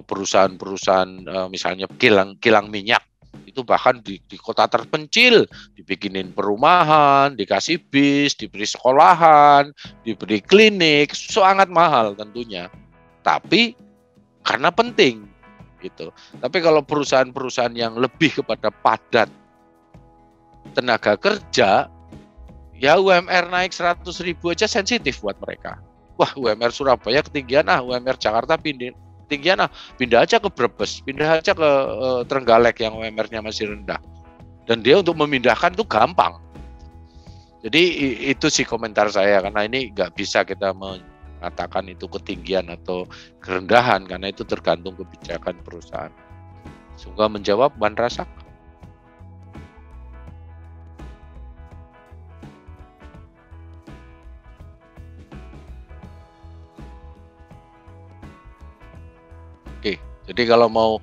perusahaan-perusahaan misalnya kilang minyak itu bahkan di kota terpencil dibikinin perumahan, dikasih bis, diberi sekolahan, diberi klinik, sangat mahal tentunya. Tapi karena penting gitu. Tapi kalau perusahaan-perusahaan yang lebih kepada padat tenaga kerja, ya UMR naik 100.000 aja sensitif buat mereka. Wah, UMR Surabaya ketinggian, UMR Jakarta ketinggian, pindah aja ke Brebes, pindah aja ke Trenggalek yang UMR-nya masih rendah. Dan dia untuk memindahkan itu gampang. Jadi itu sih komentar saya, karena ini nggak bisa kita mengatakan itu ketinggian atau kerendahan, karena itu tergantung kebijakan perusahaan. Semoga menjawab, Ban Rasak. Oke, jadi kalau mau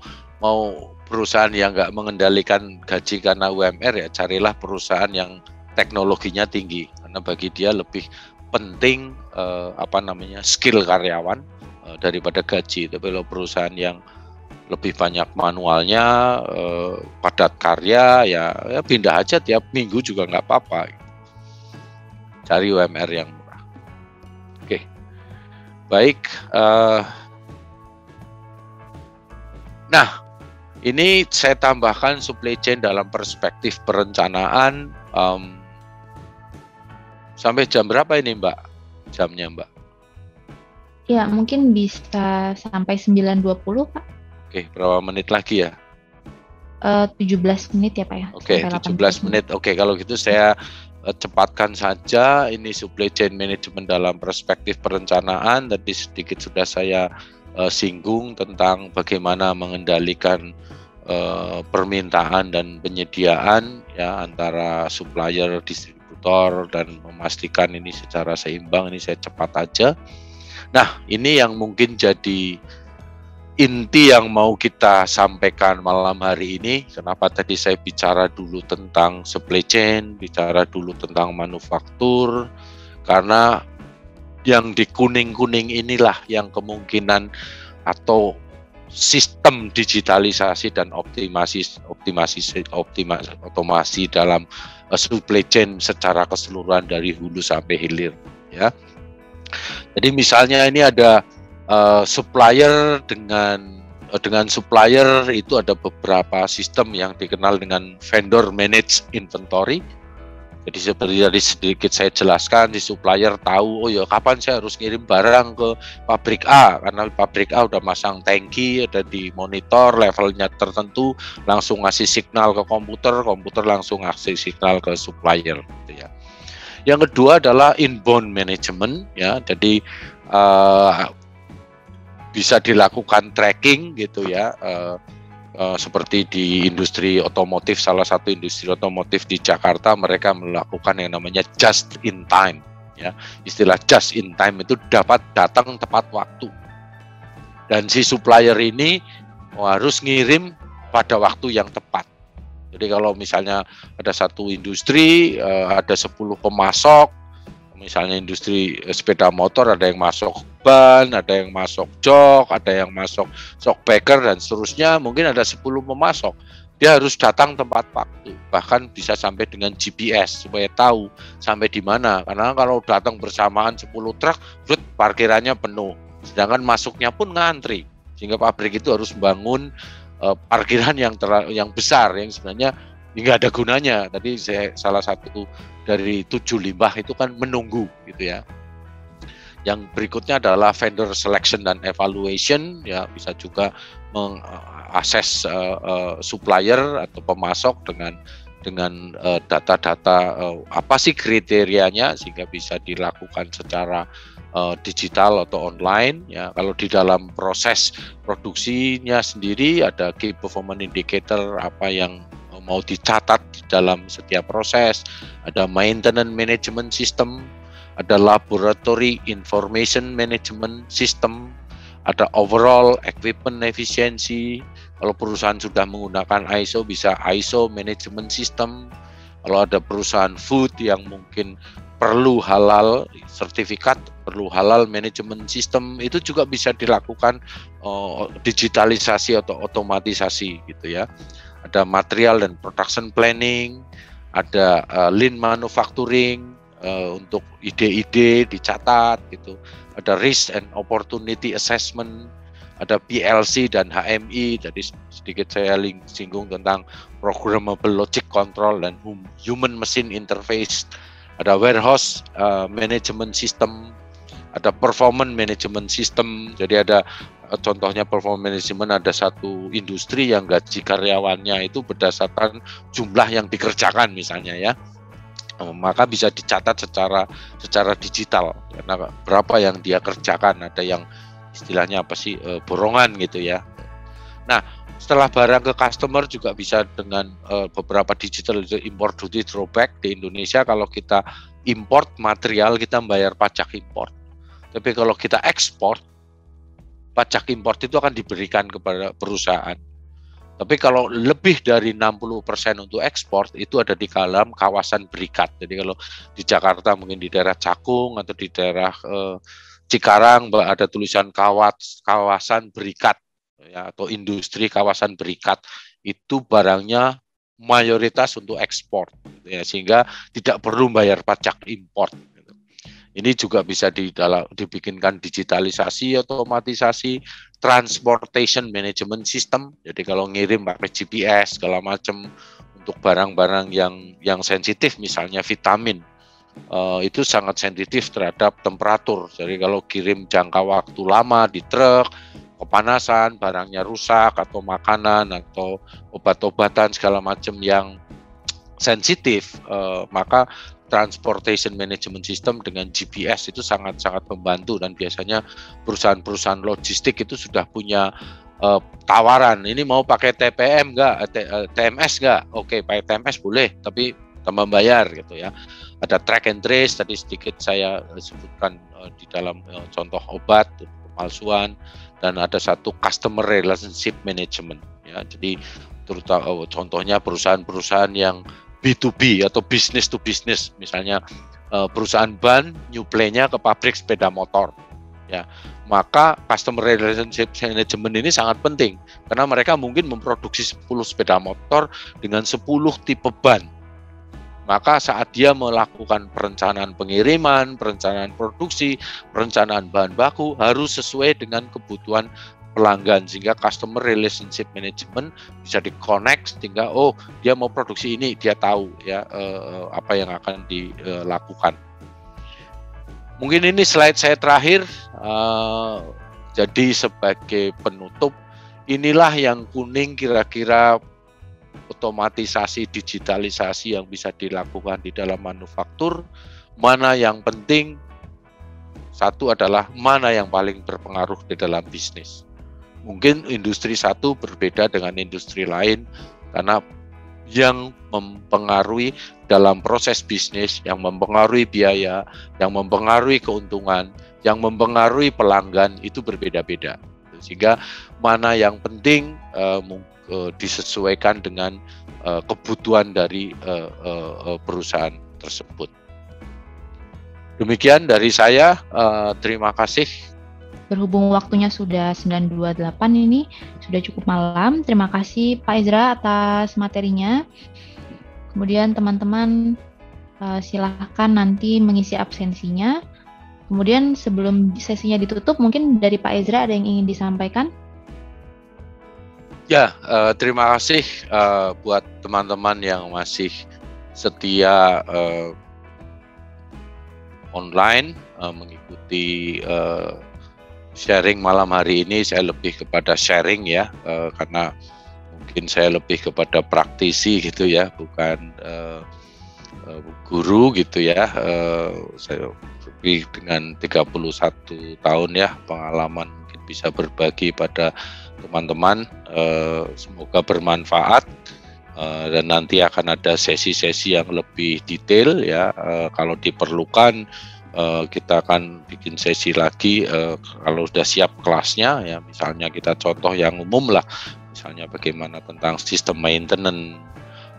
perusahaan yang nggak mengendalikan gaji karena UMR, ya carilah perusahaan yang teknologinya tinggi, karena bagi dia lebih penting skill karyawan daripada gaji. Tapi kalau perusahaan yang lebih banyak manualnya, padat karya, ya pindah aja tiap minggu juga nggak apa-apa. Cari UMR yang murah. Oke, baik. Nah, ini saya tambahkan supply chain dalam perspektif perencanaan. Sampai jam berapa ini, Mbak? Jamnya, Mbak? Ya, mungkin bisa sampai 9.20, Pak. Oke, berapa menit lagi ya? 17 menit ya, Pak ya. Oke, 17 menit. Oke, kalau gitu saya cepatkan saja. Ini supply chain management dalam perspektif perencanaan. Tadi sedikit sudah saya singgung tentang bagaimana mengendalikan permintaan dan penyediaan ya antara supplier, distributor, dan memastikan ini secara seimbang. Ini saya cepat aja. Nah, ini yang mungkin jadi inti yang mau kita sampaikan malam hari ini. Kenapa tadi saya bicara dulu tentang supply chain, bicara dulu tentang manufaktur, karena yang di kuning-kuning inilah yang kemungkinan atau sistem digitalisasi dan otomasi dalam supply chain secara keseluruhan dari hulu sampai hilir ya. Jadi misalnya ini ada supplier dengan supplier itu ada beberapa sistem yang dikenal dengan vendor managed inventory. Jadi seperti tadi sedikit saya jelaskan, di supplier tahu, oh ya kapan saya harus ngirim barang ke pabrik A, karena pabrik A udah masang tangki, ada di monitor levelnya tertentu, langsung ngasih signal ke komputer langsung ngasih signal ke supplier, gitu ya. Yang kedua adalah inbound management, ya, jadi bisa dilakukan tracking, gitu ya. Seperti di industri otomotif, salah satu industri otomotif di Jakarta, mereka melakukan yang namanya just in time ya. Istilah just in time itu dapat datang tepat waktu, dan si supplier ini harus ngirim pada waktu yang tepat. Jadi kalau misalnya ada satu industri, ada 10 pemasok, misalnya industri sepeda motor, ada yang masuk ban, ada yang masuk jok, ada yang masuk shockbreaker, dan seterusnya, mungkin ada 10 pemasok. Dia harus datang tepat waktu, bahkan bisa sampai dengan GPS supaya tahu sampai di mana. Karena kalau datang bersamaan 10 truk, parkirannya penuh, sedangkan masuknya pun ngantri, sehingga pabrik itu harus bangun parkiran yang besar, yang sebenarnya nggak ada gunanya. Tadi salah satu dari 7 limbah itu kan menunggu, gitu ya. Yang berikutnya adalah vendor selection dan evaluation, ya, bisa juga mengakses supplier atau pemasok dengan data-data apa sih kriterianya, sehingga bisa dilakukan secara digital atau online ya. Kalau di dalam proses produksinya sendiri ada key performance indicator, apa yang mau dicatat di dalam setiap proses, ada maintenance management system, ada laboratory information management system, ada overall equipment efficiency. Kalau perusahaan sudah menggunakan ISO, bisa ISO management system. Kalau ada perusahaan food yang mungkin perlu halal sertifikat, perlu halal management system, itu juga bisa dilakukan digitalisasi atau otomatisasi, gitu ya. Ada material dan production planning, ada lean manufacturing, untuk ide-ide dicatat, gitu. Ada risk and opportunity assessment, ada PLC dan HMI. Jadi sedikit saya singgung tentang programmable logic control dan human machine interface. Ada warehouse management system, ada performance management system. Jadi ada contohnya performance management, ada satu industri yang gaji karyawannya itu berdasarkan jumlah yang dikerjakan misalnya ya. Maka bisa dicatat secara digital karena berapa yang dia kerjakan, ada yang istilahnya apa sih borongan gitu ya. Nah, setelah barang ke customer juga bisa dengan beberapa digital import duty drawback. Di Indonesia kalau kita import material kita bayar pajak import. Tapi kalau kita ekspor, pajak import itu akan diberikan kepada perusahaan. Tapi kalau lebih dari 60% untuk ekspor itu ada di dalam kawasan berikat. Jadi kalau di Jakarta mungkin di daerah Cakung atau di daerah Cikarang ada tulisan kawasan berikat ya, atau industri kawasan berikat, itu barangnya mayoritas untuk ekspor ya, sehingga tidak perlu bayar pajak import. Ini juga bisa dibikinkan digitalisasi, otomatisasi, transportation management system. Jadi kalau ngirim pakai GPS segala macam untuk barang-barang yang sensitif, misalnya vitamin, itu sangat sensitif terhadap temperatur. Jadi kalau kirim jangka waktu lama di truk, kepanasan, barangnya rusak atau makanan atau obat-obatan segala macam yang sensitif, maka transportation management system dengan GPS itu sangat-sangat membantu. Dan biasanya perusahaan-perusahaan logistik itu sudah punya tawaran, ini mau pakai TPM nggak, TMS nggak? Oke, pakai TMS boleh, tapi tambah bayar gitu ya. Ada track and trace, tadi sedikit saya sebutkan di dalam contoh obat, pemalsuan, dan ada satu customer relationship management ya. Jadi terutama contohnya perusahaan-perusahaan yang B2B atau business to business, misalnya perusahaan ban nyuplainya ke pabrik sepeda motor ya, maka customer relationship management ini sangat penting karena mereka mungkin memproduksi 10 sepeda motor dengan 10 tipe ban. Maka saat dia melakukan perencanaan pengiriman, perencanaan produksi, perencanaan bahan baku harus sesuai dengan kebutuhan pelanggan, sehingga customer relationship management bisa di-connect sehingga dia mau produksi ini, dia tahu ya apa yang akan dilakukan. Mungkin ini slide saya terakhir. Jadi sebagai penutup, inilah yang kuning kira-kira otomatisasi, digitalisasi yang bisa dilakukan di dalam manufaktur. Mana yang penting? Satu adalah mana yang paling berpengaruh di dalam bisnis. Mungkin industri satu berbeda dengan industri lain karena yang mempengaruhi dalam proses bisnis, yang mempengaruhi biaya, yang mempengaruhi keuntungan, yang mempengaruhi pelanggan itu berbeda-beda. Sehingga mana yang penting disesuaikan dengan kebutuhan dari perusahaan tersebut. Demikian dari saya, terima kasih. Berhubung waktunya sudah 9.28 ini, sudah cukup malam. Terima kasih Pak Ezra atas materinya. Kemudian teman-teman silahkan nanti mengisi absensinya. Kemudian sebelum sesinya ditutup, mungkin dari Pak Ezra ada yang ingin disampaikan? Ya, terima kasih buat teman-teman yang masih setia online mengikuti sharing malam hari ini. Saya lebih kepada sharing ya, karena mungkin saya lebih kepada praktisi gitu ya, bukan guru gitu ya. Saya lebih dengan 31 tahun ya pengalaman, mungkin bisa berbagi pada teman-teman. Semoga bermanfaat, dan nanti akan ada sesi-sesi yang lebih detail ya. Kalau diperlukan kita akan bikin sesi lagi kalau sudah siap kelasnya ya. Misalnya kita contoh yang umum lah, misalnya bagaimana tentang sistem maintenance,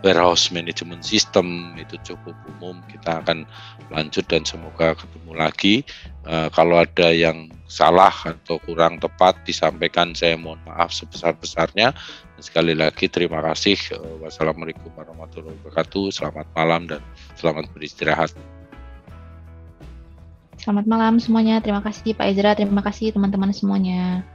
warehouse management system, itu cukup umum. Kita akan lanjut dan semoga ketemu lagi. Kalau ada yang salah atau kurang tepat disampaikan, saya mohon maaf sebesar-besarnya. Dan sekali lagi terima kasih. Wassalamualaikum warahmatullahi wabarakatuh. Selamat malam dan selamat beristirahat. Selamat malam semuanya. Terima kasih Pak Ezra. Terima kasih teman-teman semuanya.